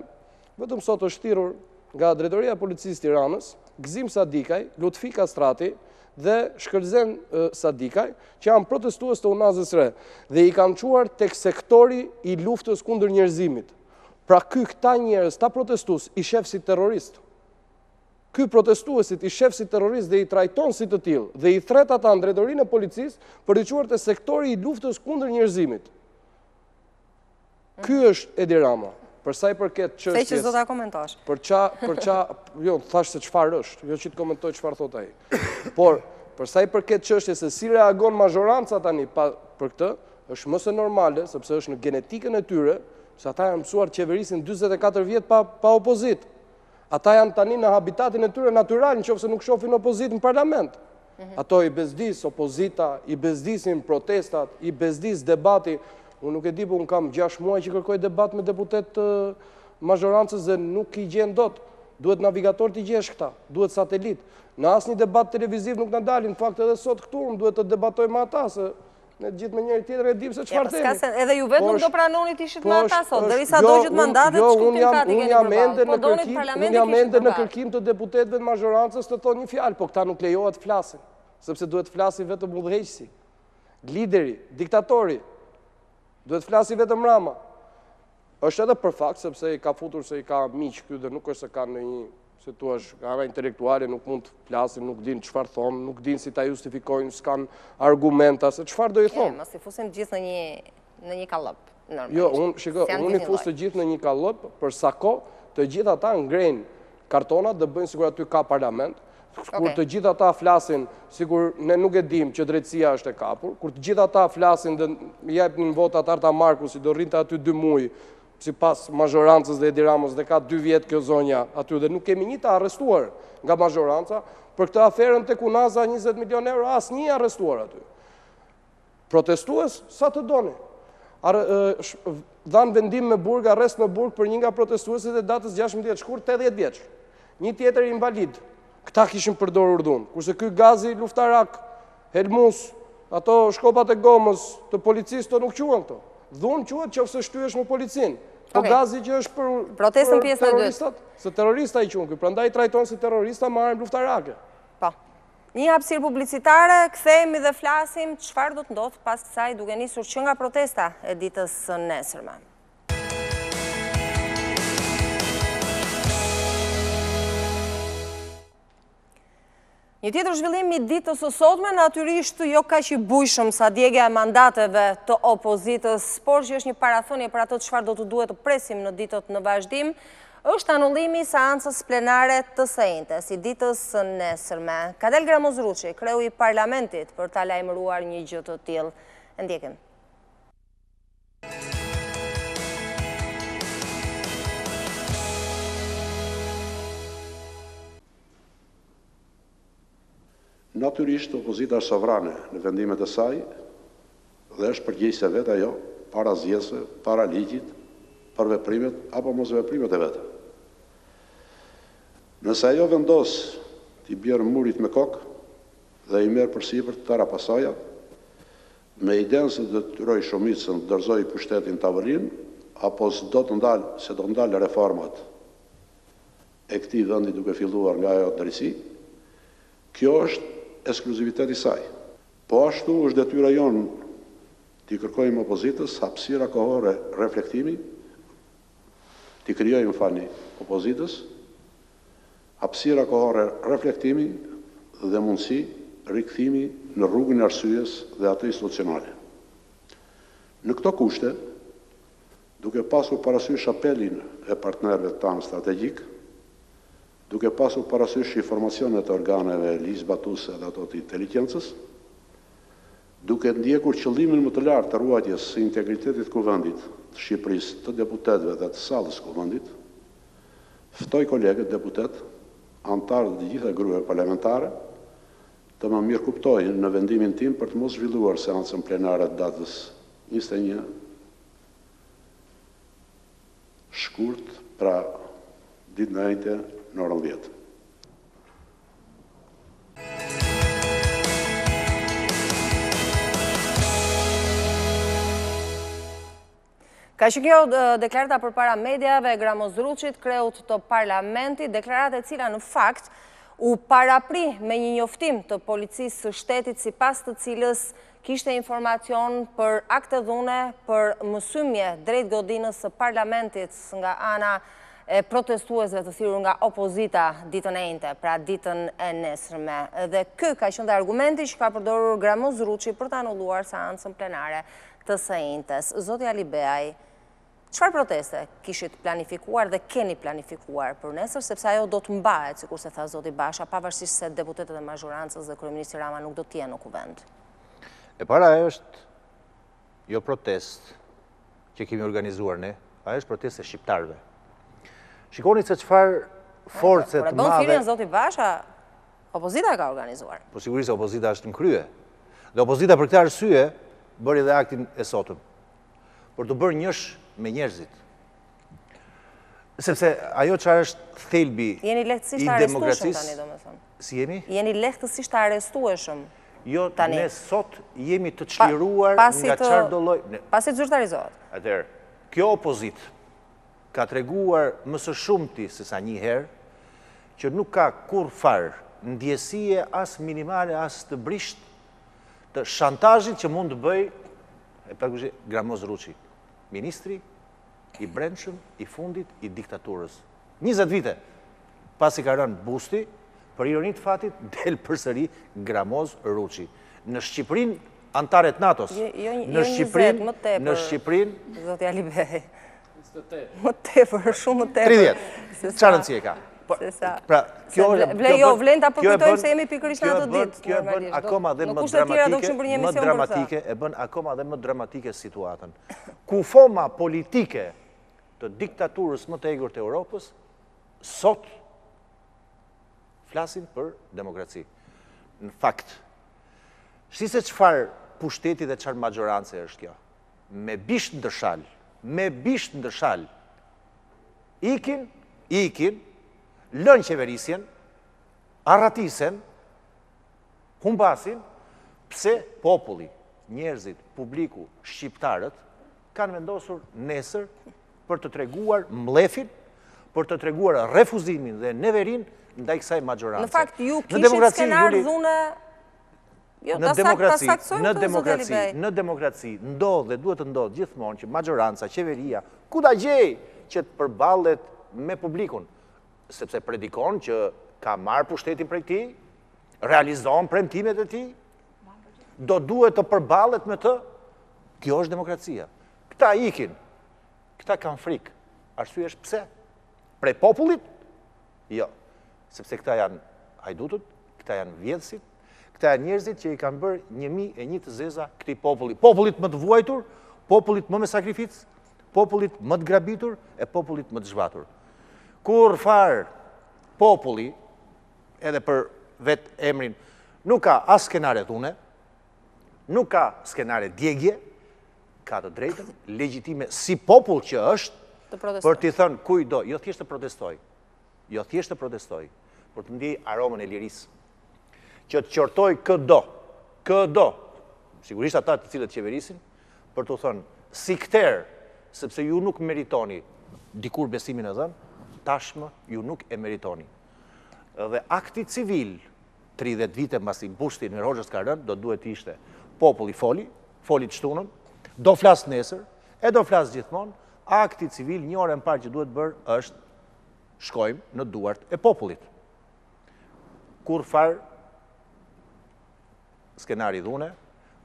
vetëm sot është thirrur nga Drejtoria e Policisë Tiranës, Gzim Sadikaj, Lutfi Kastrati dhe Shkërzen Sadikaj, që janë protestues të Unazës Re dhe i kanë çuar tek sektori i luftës kundër njerëzimit. Pra këta njerëz, ta protestues, i shef si terrorist. Ky protestuesit i shef si terrorist dhe i trajton si të tillë dhe i thret ata në drejtorinë e policisë për të çuar te sektori i luftës kundër njerëzimit. Ky është Edi Rama. Për sa i përket çështjes. Se që do ta komentosh. Jo, thash se çfarë është, jo që të komentoj çfarë thot ai. Por për sa i përket çështjes se si reagon mazhoranca tani për këtë, është më se normale, sepse është në genetikën e tyre, se ata janë mësuar qeverisin 44 vjet pa opozit. Ata janë tani në habitatin e tyre natyral, nëse nuk shohin opozit në parlament. Ato i bezdis opozita, i bezdisin protestat, i bezdis debati. Unë nuk e di, po unë kam 6 muaj që kërkoj debat me deputet mazhorancës dhe nuk i gjen dot. Duhet navigator t'i gjesh këta, duhet satelit. Në asnjë debat televiziv nuk na dalin, në fakt edhe sot këtu unë duhet të debatoj me ata, se Ne gjithë me njëri tjetër e dim se çfarë themi. Edhe ju vetë nuk do pranonit ishit me ata sot, derisa dogjët mandatet, shkuptim kati keni përballë. Po donit parlamenti unë jam në kërkim të deputetëve të mazhorancës të thonë një fjalë, po këta nuk lejohet flasin, sepse duhet flasi vetëm udhëheqësi. Lideri, diktatori, duhet flasi vetëm Rama. Është edhe për fakt, sepse i ka futur se i ka miq këtu dhe nuk është se ka në një, se tu është nga intelektuale, nuk mund të flasin, nuk din çfarë thonë, nuk din si ta justifikojnë, s'kan argumenta, se çfarë do i thonë. Mos i fusin gjithë në një kallop. Jo, unë i fus të gjithë në një kallop, për sa kohë të gjithë ata ngrenë kartonat dhe bëjnë sigur aty ka parlament, kur të gjithë ata flasin, sigur ne nuk e dim që drejtësia është e kapur, kur të gjithë ata flasin dhe jepnin votat Arta Markusi, do rrinte aty 2 muaj, si pas mazhorancës dhe Edi Ramës dhe ka 2 vjetë kjo zonja aty dhe nuk kemi një të arrestuar nga mazhoranca, për këtë aferën të kunaza 20 milion euro, as një arrestuar aty. Protestues, sa të doni. Dhanë vendim me burg, arrest me burg për një nga protestuesit e datës 16 shkurt, 80 vjeç. Një tjetër invalid. Këta kishin përdorur dhunë. Kurse ky gazi luftarak, helmus, ato shkopat e gomës të policisë të nuk quan këto. Dhunë quhet që ose shtyesh me policin. Po gazi që është për terroristat, se terrorista i quhen, prandaj trajton si terrorista marrin luftarake. Po. Një hapësirë publicitare, kthehemi dhe flasim çfarë do të ndodhë pas kësaj duke nisur që nga protesta e ditës së nesërme. Një tjetër zhvillim i ditës së sotme, natyrisht jo kaq i bujshëm sa djegja e mandateve të opozitës, por që është një parathonje për ato çfarë do të duhet të presim në ditët në vazhdim, është anullimi i seancës plenare të sejntes i ditës së nesërme. Ka dalë Gramozruçi, kreu i parlamentit, për ta lajmëruar një gjë të tillë. Ndjekim. Natyrisht, opozita është sovrane në vendimet e saj dhe është përgjegjëse vetë ajo, para zgjedhësve, para ligjit, për veprimet apo mos veprimet e vetë. Nëse ajo vendos t'i bjerë murit me kokë dhe i merë përsipër të tëra pasojat, me idenë se do të tyroj shumicën të dorëzoj pushtetin tavolinë, apo se do të ndalë reformat e këtij vendi duke filluar nga ajo drejtësi, kjo është ekskluzivitet i saj. Po ashtu është detyra jonë t'i kërkojmë opozitës hapësira kohore reflektimi, t'i krijojmë opozitës, hapësira kohore reflektimi dhe mundësi rikthimi në rrugën e arsyes dhe atë institucionale. Në këto kushte, duke pasur parasysh apelin e partnerëve tanë strategjik, duke pasur parasysh informacionet e organeve ligjzbatuse dhe ato të inteligjencës, duke ndjekur qëllimin më të lartë të ruajtjes së integritetit kuvendit të Shqipërisë, të deputetëve dhe të sallës kuvendit, ftoj kolegët deputet, antarë të gjitha grupeve parlamentare, të më mirë kuptojnë në vendimin tim për të mos zhvilluar seancën plenare të datës 21 shkurt, pra ditën e njëjtë në orën 10. Ka që kjo deklarata përpara mediave, Gramozruçit, kreut të parlamentit, deklarata e cila në fakt u parapri me një njoftim të policisë së shtetit, sipas të cilës kishte informacion për akte dhune për mësymje drejt godinës së parlamentit nga ana e protestuesve të thirrur nga opozita ditën e njëjtë, pra ditën e nesërme. Dhe ky ka qenë argumenti që ka përdorur Gramozruçi për të anulluar seancën plenare të së njëjtës. Zoti Alibeaj, çfarë proteste kishit planifikuar dhe keni planifikuar për nesër, sepse ajo do të mbahet, sikur se tha zoti Basha, pavarësisht se deputetët e mazhorancës dhe kryeministri Rama nuk do të jenë në kuvend? E para ajo është jo protest që kemi organizuar ne, ajo është protest e shqiptarëve. Shikoni se çfarë force të madhe... Por e bën thirrjen zoti Basha, opozita e ka organizuar. Po sigurisht se opozita është në krye. Dhe opozita për këtë arsye bëri edhe aktin e sotëm. Për të bërë njësh me njerëzit. Sepse ajo çfarë është thelbi i demokracisë... tani, domethënë. Si jemi? Jeni lehtësisht arrestueshëm. Jo, ne sot jemi të çliruar nga çfarë do lloj. Pasi të zyrtarizohet. Atëherë, kjo opozitë ka treguar më së shumti se sa një herë që nuk ka kur farë ndjesie as minimale as të brisht të shantazhit që mund të bëj Gramoz Ruçi, ministri i brendshëm, i fundit, i diktaturës. 20 vite pasi ka rënë busti, për ironi të fatit del përsëri Gramoz Ruçi. Në Shqipërinë antarët NATO-s. Në Shqipërinë zoti Alibeaj. Më tepër, shumë më tepër. 30. Çfarë rëndësie ka? Vlen ta përkujtojmë se jemi pikërisht në ato ditë. Kjo e bën akoma dhe më dramatike situatën. Ku forma politike të diktaturës më të egur të Europës, sot flasin për demokraci. Në fakt, shti se çfarë pushteti dhe çfarë magjorance është kjo. Me bisht ndërshal, ikin, lën qeverisjen, arratisen, humbasin, pse populli, njerëzit, publiku, shqiptarët, kanë vendosur nesër për të treguar mlefin, për të treguar refuzimin dhe neverin ndaj kësaj magjorance. Në fakt, ju kishit skenar dhune... Në demokraci ndodh dhe duhet të ndodh gjithmonë që majoranca, qeveria, ku da gjej që të përballet me publikun, sepse predikon që ka marrë pushtetin prej tij, realizon premtimet e tij, do duhet të përballet me të. Kjo është demokracia. Këta ikin, këta kanë frikë. Arsye është pse? Prej popullit? Jo, sepse këta janë hajdutët, këta janë vjedhësit, këta janë njerëzit që i kanë bërë 1001 të zeza këtij populli. Popullit më të vuajtur, popullit më me sakrificë, popullit më të grabitur e popullit më të zhvatur. Kur farë populli, edhe për vetë emrin, nuk ka as skenare dhune, nuk ka skenare djegje, ka të drejtën, legjitime si popull që është, për t'i thënë kujdo, jo thjesht të protestoj, për të ndjej aromën e lirisë, që të qortoj këdo, sigurisht ata të cilët qeverisin, për të thënë, si këterë, sepse ju nuk meritoni dikur besimin e dhënë, tashmë ju nuk e meritoni. Dhe akti civil, 30 vite mbasi bushti në Hoxhës ka rënë, do duhet ishte populli foli të shtunën, do flasë nesër, e do flasë gjithmonë, akti civil një orë më parë që duhet bërë është shkojmë në duart e popullit. Kur farë skenari dhune,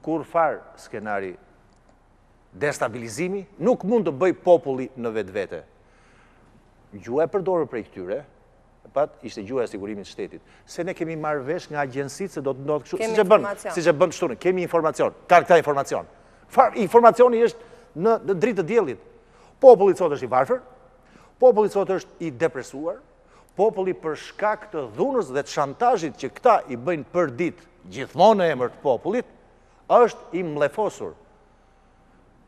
kur farë skenari destabilizimi, nuk mund të bëj populli në vetë vete. Gjua e përdorur prej këtyre, ishte gjua e sigurimit shtetit. Se ne kemi marrë vesh nga agjensit se do të ndodhë kështu. Si që bënë shtunë, kemi informacion. Ka këta informacion. Informacioni është në dritë të diellit. Populli sot është i varfër, populli sot është i depresuar, populli për shkak të dhunës dhe të shantazhit që këta i bëjnë për ditë gjithmonë në emër të popullit, është i mlefosur.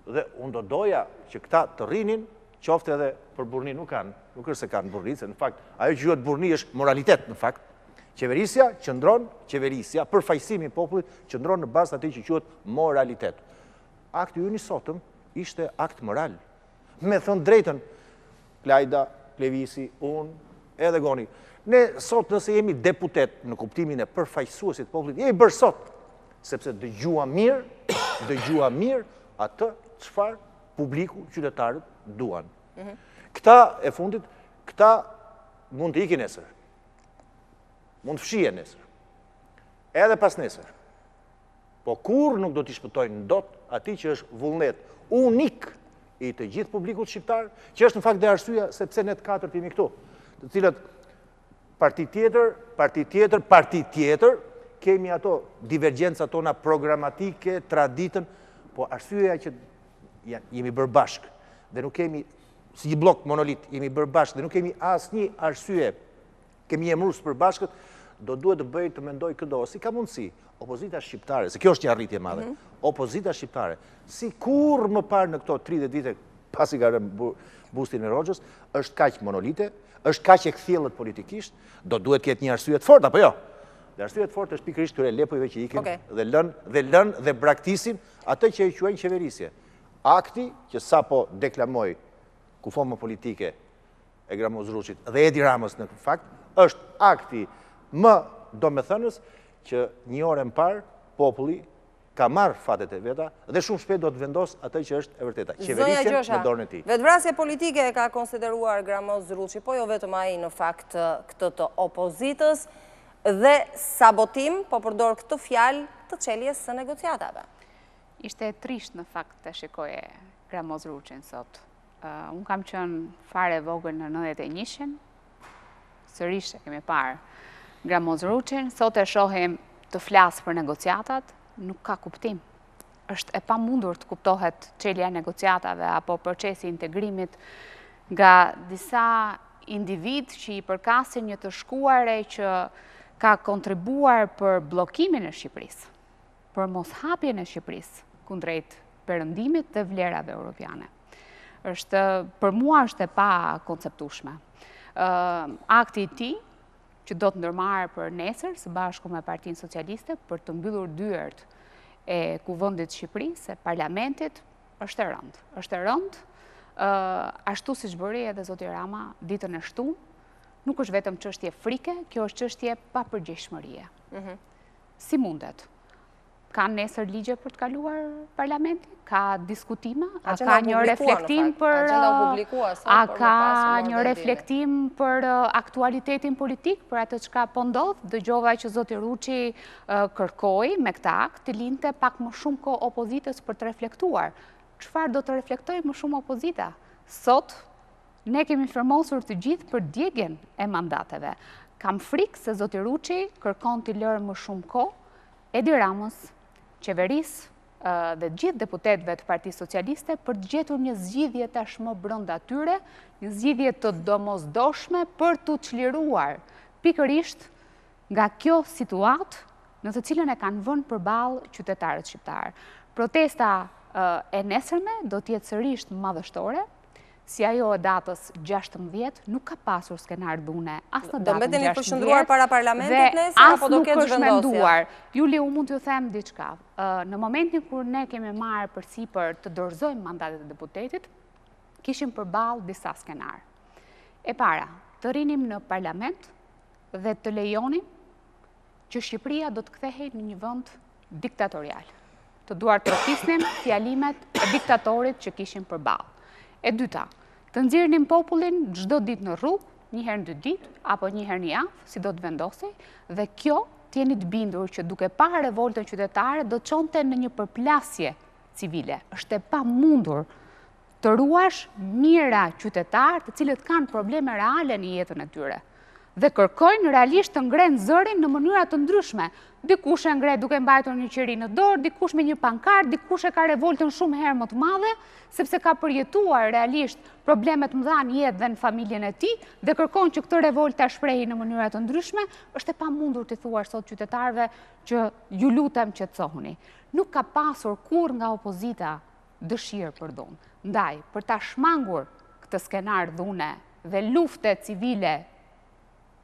Dhe unë do doja që këta të rrinin, qofte edhe për burni nuk është se kanë burni, se në fakt, ajo që juhet burni është moralitet në fakt. Qeverisja, përfaqësimi i popullit, qëndron në bazë atij që quhet moralitet. Akti ynë i sotëm ishte akt moral. Me thënë drejtën, Klajda, Klevisi, unë, edhe Goni. Ne sot nëse jemi deputet në kuptimin e përfaqësuesit të popullit, jemi bërë sot, sepse dëgjua mirë atë çfarë publiku, qytetarët duan. Këta e fundit, këta mund të ikin nesër. Mund të fshije nesër. Edhe pas nesër. Po kur nuk do t'i shpëtojnë dot atij që është vullnet unik i të gjithë publikut shqiptar, që është në fakt dhe arsyeja sepse ne të katërt jemi këtu, të cilët parti tjetër, kemi ato divergjenca tona programatike, traditën, po arsyeja që jemi bërë bashkë dhe nuk kemi si një blok monolit, jemi bërë bashkë dhe nuk kemi asnjë arsye, kemi emrus për bashkët, do duhet të bëj të mendoj këdo, si ka mundësi, opozita shqiptare, se kjo është një arritje madhe, opozita shqiptare, si kur më parë në këto 30 vite pasi ka rënë bustin e Hoxhës, është kaq monolite, është kaq e kthjellët politikisht, do duhet ketë një arsye të fortë, apo jo? Dhe arsyeja e fortë është pikërisht këtyre lepujve që ikin dhe lën dhe braktisin atë që e quajnë qeverisje. Akti që sapo deklamoi kufoma politike e Gramozruçit dhe Edi Ramës në fakt, është akti më domethënës që një orë më parë populli ka marrë fatet e veta dhe shumë shpejt do të vendos atë që është e vërteta. Qeverisjen në dorën e tij. Vetvrasje politike e ka konsideruar Gramozruçi, po jo vetëm ai në fakt këtë të opozitës dhe sabotim, po përdor këtë fjalë të çeljes së negociatave. Ishte trisht në fakt të shikoje Gramozruçin sot. Unë kam qenë fare vogël në 91-shin, sërish e kemi parë Gramozruçin, sot e shohim të flasë për negociatat, nuk ka kuptim. Është e pamundur të kuptohet çelja e negociatave apo procesi i integrimit nga disa individ që i përkasin një të shkuare që ka kontribuar për bllokimin e Shqipërisë, për moshapjen e Shqipërisë kundrejt perëndimit dhe vlerave europiane. Për mua është e pa konceptueshme. Akti i tij që do të ndërmarrë për nesër së bashku me Partinë Socialiste për të mbyllur dyert e Kuvendit Shqipërisë, e parlamentit, është e rëndë. Është e rëndë, ashtu siç bëri edhe zoti Rama ditën e shtunë, nuk është vetëm çështje frike, kjo është çështje papërgjegjshmërie. Si mundet? Ka nesër ligje për të kaluar parlamenti? Ka diskutime? A ka një reflektim për aktualitetin politik, për atë çka po ndodh? Dëgjova që zoti Ruçi kërkoi me këtë akt të linte pak më shumë kohë opozitës për të reflektuar. Çfarë do të reflektojë më shumë opozita? Sot ne kemi firmosur të gjithë për djegjen e mandateve. Kam frikë se zoti Ruçi kërkon të lërë më shumë kohë Edi Ramës, qeverisë dhe gjithë deputetëve të Partisë Socialiste për të gjetur një zgjidhje tashmë brenda tyre, një zgjidhje të domosdoshme për të çliruar pikërisht nga kjo situatë në të cilën e kanë vënë përballë qytetarët shqiptar. Protesta e nesërme do të jetë sërish madhështore, si ajo e datës 16, nuk ka pasur skenar dhune as në datën 16 do mbeteni përshëndruar para parlamentit nesër apo do ketë zhvendosje? Juli, u mund t'ju them diçka. Në momentin kur ne kemi marrë përsipër të dorëzojmë mandatet e deputetit, kishim përballë disa skenar. E para, të rinim në parlament dhe të lejonim që Shqipëria do të kthehej në një vend diktatorial. Të duar të rrofisnim fjalimet e diktatorit që kishim përballë. E dyta, të nxjerrnim popullin çdo ditë në rrugë, një herë në 2 ditë apo një herë në javë, si do të vendosej, dhe kjo të jeni të bindur që duke parë revoltën qytetare do të çonte në një përplasje civile. Është e pamundur të ruash mijëra qytetarë të cilët kanë probleme reale në jetën e tyre dhe kërkojnë realisht të ngrenë zërin në mënyra të ndryshme. Dikush e ngre duke mbajtur një qeri në dorë, dikush me një pankart, dikush e ka revoltën shumë herë më të madhe, sepse ka përjetuar realisht problemet mëdha në jetë dhe në familjen e tij dhe kërkon që këtë revoltë ta shprehi në mënyra të ndryshme. Është e pamundur të thuash sot qytetarëve që ju lutem qetësohuni. Nuk ka pasur kurrë nga opozita dëshirë për dhunë. Ndaj, për ta shmangur këtë skenar dhune dhe lufte civile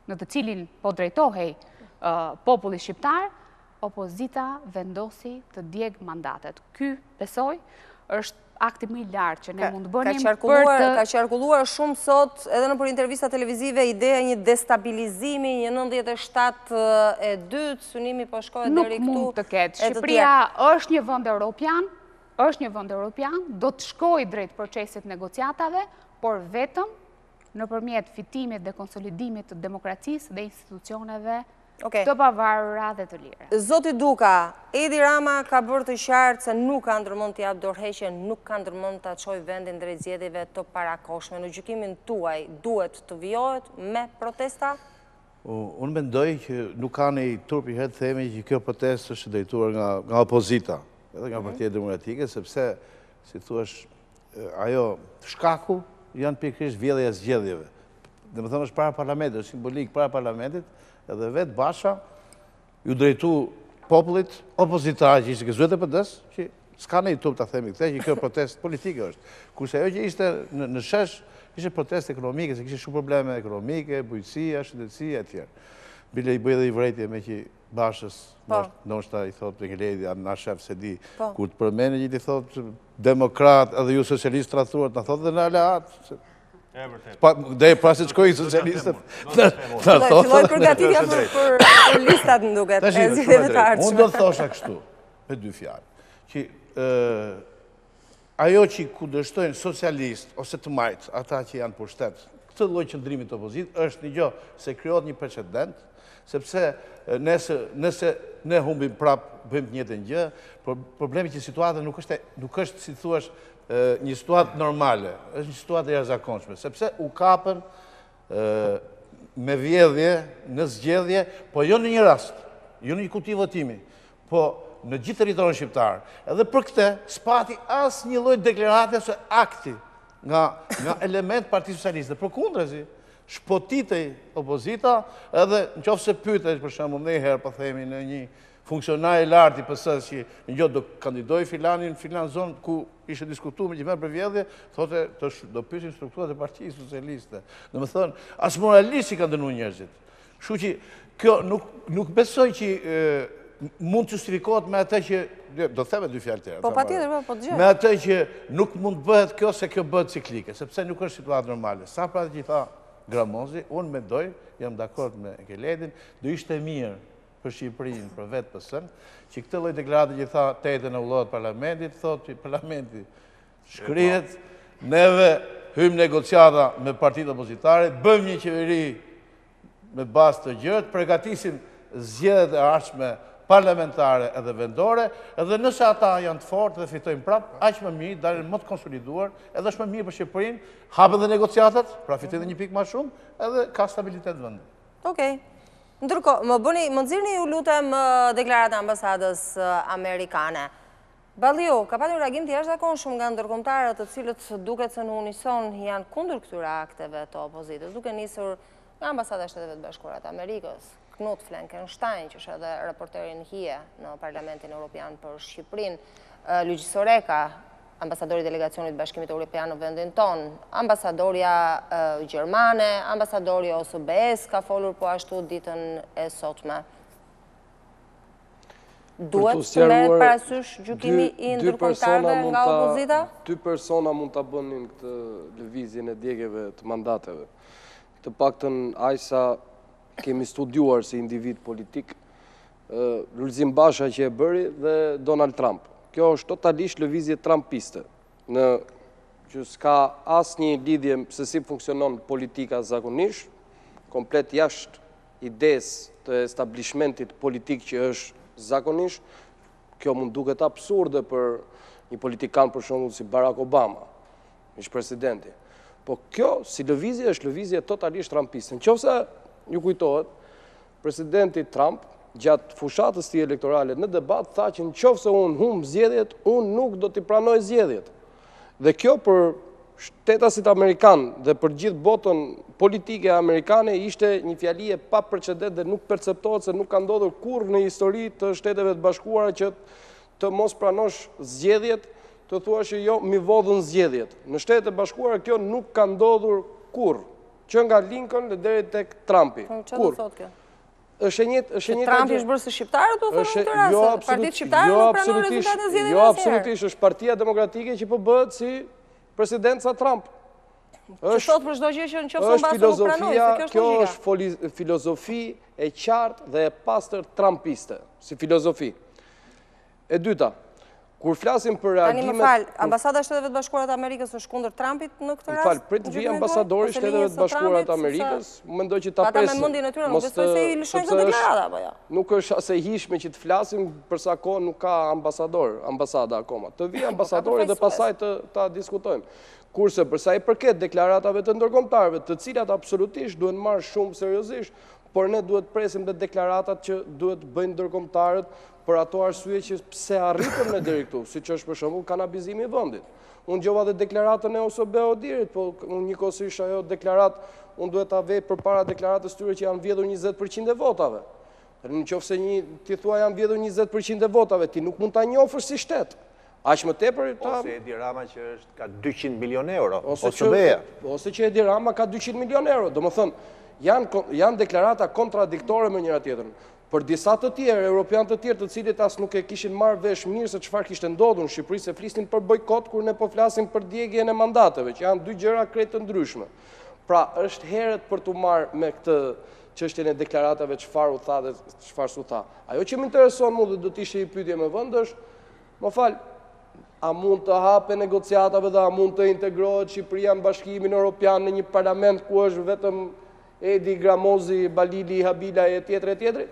në të cilin po drejtohej populli shqiptar, opozita vendosi të djeg mandatet. Ky, besoj, është akti më i lartë që ne mund të bënim për të... Ka qarkulluar shumë sot, edhe në për intervista televizive, ideja një destabilizimi, një 97/2, synimi po shkohet deri këtu. Nuk mund të ketë. Shqipëria është një vend europian, do të shkojë drejt procesit negociatave, por vetëm nëpërmjet fitimit dhe konsolidimit të demokracisë dhe institucioneve të pavarura dhe të lira. Zoti Duka, Edi Rama ka bërë të qartë se nuk ka ndërmend të japë dorëheqje, nuk ka ndërmend ta çojë vendin drejt zgjedhjeve të parakohshme. Në gjykimin tuaj duhet të vijohet me protesta? Unë mendoj që nuk ka një turp i herë themi që kjo protestë është drejtuar nga opozita, edhe nga Partia Demokratike, sepse, si thuash, ajo shkaku janë pikërisht vjedhja e zgjedhjeve. Dhe më thënë është para parlamentit, është simbolik para parlamentit, edhe vetë Basha ju drejtu popullit opozitarë që ishte gëzuar e PD-s, që s'ka një turp ta themi këtë, që kjo protestë politike është. Kurse ajo që ishte në shesh, ishte protestë ekonomike, se kishte shumë probleme ekonomike, bujqësia, shëndetësia e tjerë. bile i bëj dhe i vrejtje me që Bashës, ndoshta i thot Enkelejdi, na shef se di, kur të përmeni gjithë i thot demokrat edhe ju socialist trathuar, në thot dhe në aleat. Dhe pra se qkoj i socialistët. Filloj përgatitja për listat në duket, e zhjithjeve të arqme. Unë do të thosha kështu, me dy fjallë, që ajo që ku dështojnë socialist ose të majtë, ata që janë për shtetë, këtë lloj qëndrimit të opozit, është një gjë se krijohet një precedent, sepse nëse ne humbim prapë, bëjmë të njëjtën gjë, problemi që situata nuk është, si thuash, një situatë normale, është një situatë e jashtëzakonshme, sepse u kapën me vjedhje, në zgjedhje, po jo në një rast, jo në një kuti votimi, po në gjithë territorin shqiptar. Edhe për këtë, s'pati asë një lloj deklarate ose akti nga element Partisë Socialiste. Përkundrazi, shpotitej opozita, edhe në qoftë se pyetej për shembull ndonjëherë po themi në një funksionar i lartë i PS-s që një gjë do kandidoj filanin në filan zonë ku ishte diskutuar me gjithë për vjedhje, thotë do pyesin strukturat e Partisë Socialiste. Domethënë, as moralisht i kanë dënuar njerëzit. Kështu që kjo nuk besoj që mund të justifikohet me atë që do të theme dy fjalë tjera. Po patjetër, po dëgjoj. Me atë që nuk mund të bëhet kjo se kjo bëhet ciklike, sepse nuk është situatë normale. Sa pra që i tha Gramozi, unë mendoj, jam dakord me Enkelejdin, do ishte mirë për Shqipërinë, për vetë PS-n, që këtë lloj deklarate që tha 8 në ullohet parlamentit, thotë parlamenti shkrihet, neve hymë negociata me partitë opozitare, bëjmë një qeveri me bazë të gjërët, përgatisim zgjedhjet e ardhshme parlamentare edhe vendore, edhe nëse ata janë të fortë dhe fitojnë prapë, aq më mirë, dalin më të konsoliduar, edhe është më mirë për Shqipërinë, hapen dhe negociatat, pra fitojnë dhe një pikë më shumë, edhe ka stabilitet vendi. Okej. Ndërkohë, më nxirni ju lutem deklaratë e ambasadës amerikane. Balliu, ka patur reagim të jashtëzakonshëm nga ndërkombëtarët të cilët duket se në unison janë kundër këtyre akteve të opozitës, duke nisur nga ambasada e Shteteve të Bashkuara të Amerikës, Knut Fleckenstein, që është edhe raporteri në hije në Parlamentin Evropian për Shqipërinë, Luigi Soreka, ambasadori i delegacionit të Bashkimit Evropian në vendin tonë, ambasadorja gjermane, ambasadori OSBE-s ka folur po ashtu ditën e sotme. Duhet të merret parasysh gjykimi i ndërkombëtarëve nga opozita? Dy persona mund ta bënin këtë lëvizjen e djegeve të mandateve. Të paktën aq sa kemi studiuar si individ politik, Lulzim Basha që e bëri dhe Donald Trump. Kjo është totalisht lëvizje trumpiste, që s'ka asnjë lidhje se si funksionon politika zakonisht, komplet jashtë idesë të establishmentit politik që është zakonisht. Kjo mund duket absurde për një politikan për shembull si Barack Obama, ish presidenti. Po kjo si lëvizje është lëvizje totalisht trumpiste. Nëse ju kujtohet, presidenti Trump, gjatë fushatës tij elektorale në debat, tha që nëse unë humb zgjedhjet, unë nuk do t'i pranoj zgjedhjet. Dhe kjo për shtetasit amerikan dhe për gjithë botën politike amerikane ishte një fjali e pa precedent dhe nuk perceptohet se nuk ka ndodhur kurrë në histori të Shteteve të Bashkuara që të mos pranosh zgjedhjet, të thuash që jo, mi vodhën zgjedhjet. Në Shtetet e Bashkuara kjo nuk ka ndodhur kurrë. Që nga Lincoln dhe deri tek Trumpi. Që do thotë kjo? Është e njëjtë. Trumpi është bërë se shqiptarët u thonë në këtë rast. Partitë shqiptare nuk pranon rezultatin e zgjedhjeve. Jo, absolutisht, është Partia Demokratike që po bëhet si presidenca Trump. Që thot për çdo gjë që nëse mbas nuk pranoj, se kjo është logjika. Kjo është filozofi e qartë dhe e pastër trumpiste, si filozofi. E dyta, kur flasim për reagimet... Tani më fal, ambasada e Shteteve të Bashkuara të Amerikës është kundër Trumpit në këtë rast? Më fal, prit vi ambasadori i Shteteve të Bashkuara të Amerikës, mendoj që ta presim. Ata me mendjen e tyre nuk besoj se i lëshojnë këtë deklarata apo jo. Nuk është as e hijshme që të flasim për sa kohë nuk ka ambasada akoma. Të vi ambasadori dhe pastaj ta diskutojmë. Kurse për sa i përket deklaratave të ndërkombëtarëve, të cilat absolutisht duhen marrë shumë seriozisht, por ne duhet presim dhe deklaratat që duhet bëjnë ndërkombëtarët për ato arsye që pse arritëm në deri këtu, siç është për shembull kanabizimi i vendit. Unë gjova dhe deklaratën e OSBE-dirit, po njëkohësisht ajo deklarat, unë duhet ta vej përpara deklaratës tyre që janë vjedhur 20% e votave. Nëse ti thua janë vjedhur 20% e votave, ti nuk mund ta njohësh si shtet. Aq më tepër ose Edi Rama që ka 200 milion euro, OSBE-ja. Ose që Edi Rama ka 200 milion euro. Domethënë, janë deklarata kontradiktore me njëra tjetrën. Për disa të tjerë, europian të tjerë të cilët as nuk e kishin marrë vesh mirë se çfarë kishte ndodhur në Shqipëri, se flisnin për bojkot kur ne po flasim për djegjen e mandateve, që janë dy gjëra krejt të ndryshme. Pra, është herët për të marrë me këtë çështjen e deklaratave çfarë u tha dhe çfarë s'u tha. Ajo që më intereson mua dhe do të ishte një pyetje me vend është, më fal, a mund të hape negociatave dhe a mund të integrohet Shqipëria në Bashkimin Evropian në një parlament ku është vetëm Edi, Gramozi, Balili, Habila e tjetri?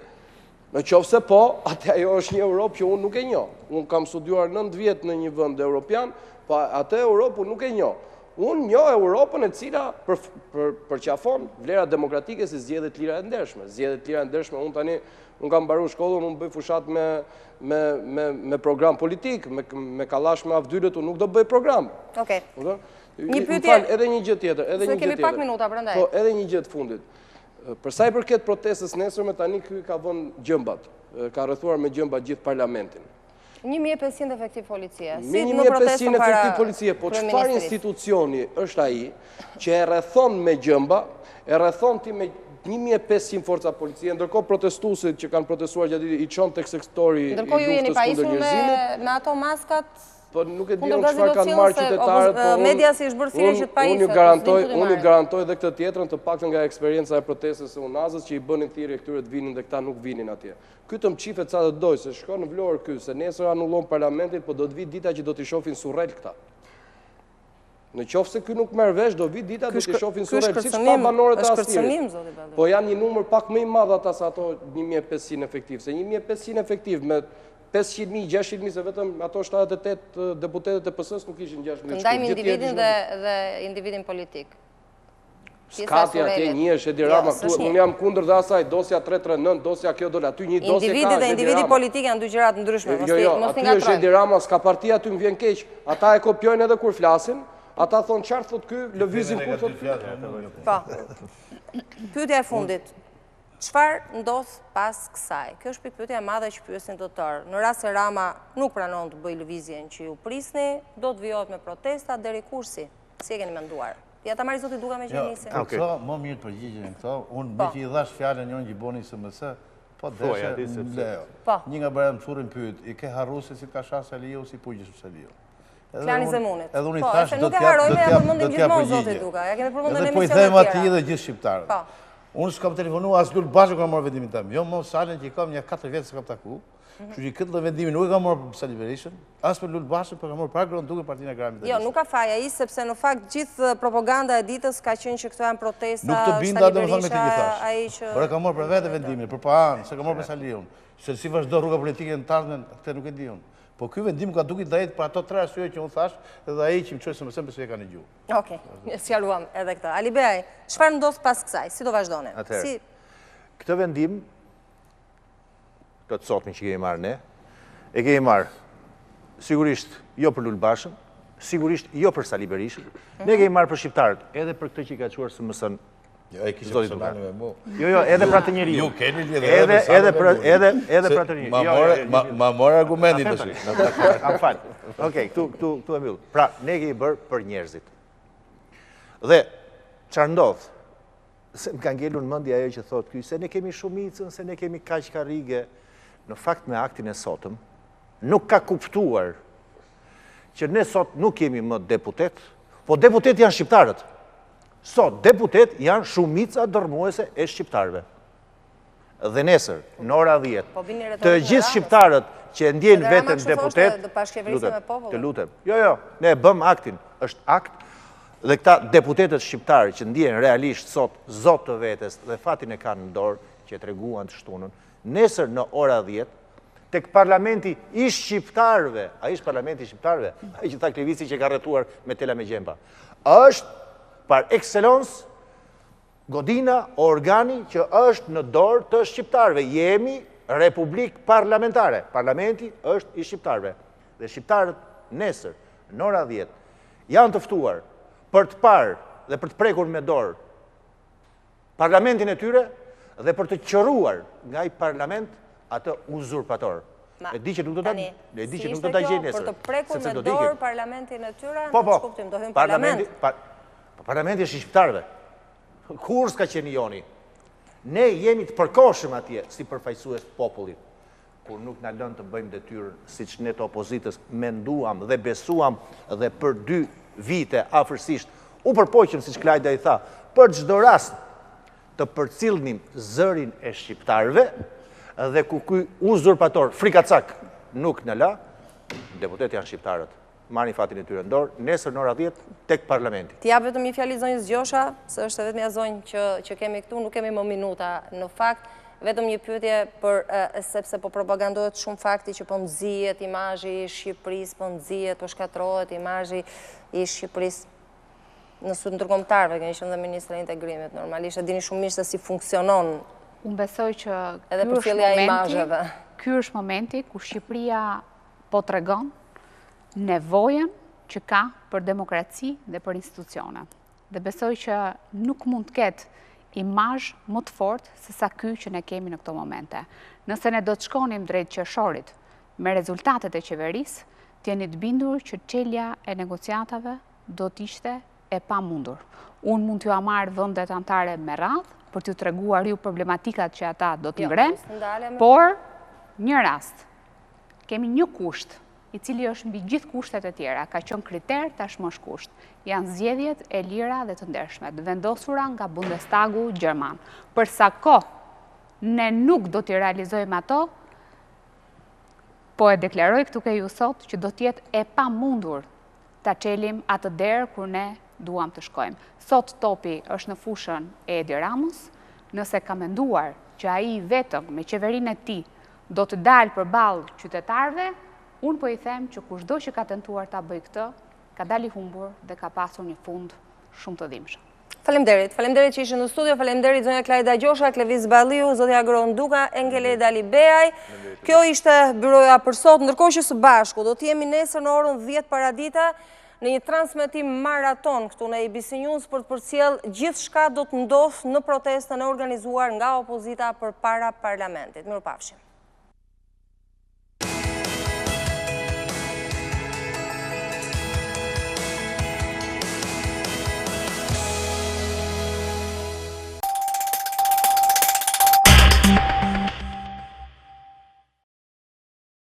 Në qoftë se po, atë ajo është një Europë që unë nuk e njoh. Unë kam studiuar 9 vjet në një vend evropian, po atë Europë unë nuk e njoh. Unë njoh Europën e cila përqafon vlera demokratike si zgjedhjet lira e ndershme. Zgjedhjet lira e ndershme, unë kam mbaruar shkollën, unë bëj fushat me program politik, me kallash me avdyllet, unë nuk do bëj program. Okej. Një pyetje, edhe një gjë tjetër, Se kemi pak minuta prandaj. Po, edhe një gjë të fundit. Për sa i përket protestës nesërme, tani ky ka vënë gjëmbat, ka rrethuar me gjëmbat gjithë parlamentin. 1500 efektiv policie. Me 1500 efektiv policie, po çfarë institucioni është ai që e rrethon me gjëmba, e rrethon ti me 1500 forca policie, ndërkohë protestuesit që kanë protestuar gjatë ditës i çon tek sektori i luftës kundër njerëzimit. Ndërkohë ju jeni pajisur me ato maskat. Po nuk e diun çfarë kanë marrë qytetarët, po media si është bërë thirrje që të pajiset. Unë ju garantoj edhe këtë tjetrën, të paktën nga eksperienca e protestës së unazës që i bënin thirrje këtyre të vinin dhe këta nuk vinin atje. Ky të mçifet sa të doj, se shkon në Vlorë ky, se nesër anullon parlamentin, po do të vi dita që do t'i shohin surrel këta. Në qoftë se ky nuk merr vesh, do vi dita do t'i shohin surrel, siç pa banorët e Astirit. Po janë një numër pak më i madh ata se ato 1500 efektiv, se 1500 efektiv me 500.000, 600.000, se vetëm ato 78 deputetët e PS-s nuk ishin 6.000. Ndajmë individin dhe individin politik. Skati atje një është Edi Rama, unë jam kundër dhe asaj, dosja 339, dosja kjo dole, aty një dosja ka Individi dhe individi politik janë dy gjërat ndryshme, mos Jo, t'i aty është Edi Rama, s'ka partia aty më vjen keq, ata e kopjojnë edhe kur flasin, ata thonë qartë thot ky, lëvizin kur thot ky. Po, pyetja e fundit. Çfarë ndodh pas kësaj? Kjo është pyetja e madhe që pyesin të tërë. Në rast se Rama nuk pranon të bëjë lëvizjen që ju prisni, do të vijohet me protesta deri kursi. Si e keni menduar? Ja ta marrë zoti Duka me që nisi. Këto, më mirë përgjigjen këto. Unë me që i dhash fjallën njën Gjiboni SMS, po deshe në leo. Një nga bërë më shurin pyet, i ke harru se si ka shah Saliu, si pujgjës Saliu. Klani Zemunit. Edhe unë i thash, do t'ja përgjigje. Edhe po i them ati dhe gjithë shqiptarët. Unë s'kam telefonu, asë lullë bashkë kam marrë vendimin tëmë. Jo, më salen që i kam një 4 vjetë se kam taku. Që që këtë vendimin nuk e kam marrë për Sali Berishën, asë për lullë bashkë, për kam marrë për Agron Duka partinë e Gramit. Jo, nuk ka faja i, sepse në fakt gjithë propaganda e ditës ka qenë që këto janë protesta, nuk të binda dhe më thonë me këtë ai gjithash. Por e kam marrë për vete vendimin, për panë, se kam marrë për Saliun. Se si vazhdo rruga politike në ardhmen, këtë nuk e diun. Po ky vendim ka duke drejt për ato 3 arsye që unë thash, edhe ai që më çoi se më sem besoj e kanë gjuhë. Okej, sqaruam edhe këtë. Alibeaj, çfarë ndodh pas kësaj? Si do vazhdoni? Si këtë vendim të sotme që kemi marrë ne, e kemi marrë sigurisht jo për Lulbashën, sigurisht jo për Sali Berishën, ne kemi marrë për shqiptarët, edhe për këtë që i ka çuar SMS-n. Jo, e kishë personale me mu. Jo, edhe pra të njeriu. Ju keni lidhje edhe pra të njeriu. Ma morë argumentin të shi. Am falë. Okej, këtu e mbyll. Pra, ne kemi bërë për njerëzit. Dhe, çfarë ndodh? Se më ka ngelur në mendje ajo që thotë ky, se ne kemi shumicën, se ne kemi kaq karrige. Në fakt me aktin e sotëm, nuk ka kuptuar që ne sot nuk kemi më deputet, po deputet janë shqiptarët. Sot, deputet janë shumica dërmuese e shqiptarëve. Dhe nesër, në ora 10, të gjithë shqiptarët që ndjenë vetën deputet, të lutem. Jo, ne bëm aktin, është akt, dhe këta deputetët shqiptarë që ndjenë realisht sot zot të vetes dhe fatin e kanë në dorë, që e treguan të shtunën, nesër në ora 10, tek parlamenti i shqiptarëve, a ishtë parlamenti i shqiptarëve, a i që tha Klevisi që ka rrethuar me tela me gjemba, është par excellence, godina, organi që është në dorë të shqiptarëve. Jemi republik parlamentare. Parlamenti është i shqiptarëve. Dhe shqiptarët nesër, në ora 10, janë të ftuar për të parë dhe për të prekur me dorë parlamentin e tyre dhe për të qëruar nga i parlament atë uzurpator. E di që nuk do të gjej nesër. Për të prekur me dorë parlamentin e tyre, në shkuptim, do hym parlament. Parlamenti është i shqiptarëve. Kur s'ka qenë joni? Ne jemi të përkohshëm atje si përfaqësues të popullit, kur nuk na lën të bëjmë detyrën siç ne të opozitës menduam dhe besuam dhe për 2 vite afërsisht u përpoqëm siç Klajda i tha, për çdo rast të përcillnim zërin e shqiptarëve dhe ku ky uzurpator frikacak nuk na la, deputetët janë shqiptarët. Marrin fatin e tyre në dorë, nesër në ora 10 tek parlamenti. Ti jap vetëm një fjalë zonjës Gjosha, se është vetëm ja zonjë që kemi këtu, nuk kemi më minuta në fakt, vetëm një pyetje sepse po propagandohet shumë fakti që po nxihet imazhi i Shqipërisë, po nxihet, po shkatrohet imazhi i Shqipërisë në sud ndërkombëtarëve, keni qenë dhe ministra e integrimit, normalisht e dini shumë mirë se si funksionon. Unë besoj që edhe përfillja e imazheve. Ky është momenti ku Shqipëria po tregon nevojën që ka për demokraci dhe për institucione. Dhe besoj që nuk mund të ketë imazh më të fortë se sa ky që ne kemi në këto momente. Nëse ne do të shkonim drejt qershorit me rezultatet e qeverisë, t'jeni të bindur që çelja e negociatave do të ishte e pamundur. Unë mund t'ju marr vendet anëtare me radhë për t'ju treguar ju problematikat që ata do t'i ngrenë, por një rast, kemi një kusht i cili është mbi gjithë kushtet e tjera, ka qenë kriter, tashmë është kusht. Janë zgjedhjet e lira dhe të ndershme, të vendosura nga Bundestagu Gjerman. Për sa kohë ne nuk do t'i realizojmë ato, po e deklaroj këtu ke ju sot që do t'jetë e pamundur ta çelim atë derë kur ne duam të shkojmë. Sot topi është në fushën e Edi Ramës, nëse ka menduar që ai vetëm me qeverinë e tij do të dalë përballë qytetarëve, unë po i them që kushdo që ka tentuar ta bëj këtë, ka dali humbur dhe ka pasur një fund shumë të dhimbshëm. Faleminderit që ishin në studio, faleminderit zonja Klajda Gjosha, Klevis Balliu, zotja Agron Duka, Enkelejd Alibeaj. Kjo ishte byroja për sot, ndërkohë që së bashku do të jemi nesër në orën 10 paradita në një transmetim maraton këtu në ABC News për të përcjell gjithçka do të ndodhë në protestën e organizuar nga opozita përpara parlamentit. Mirupafshim.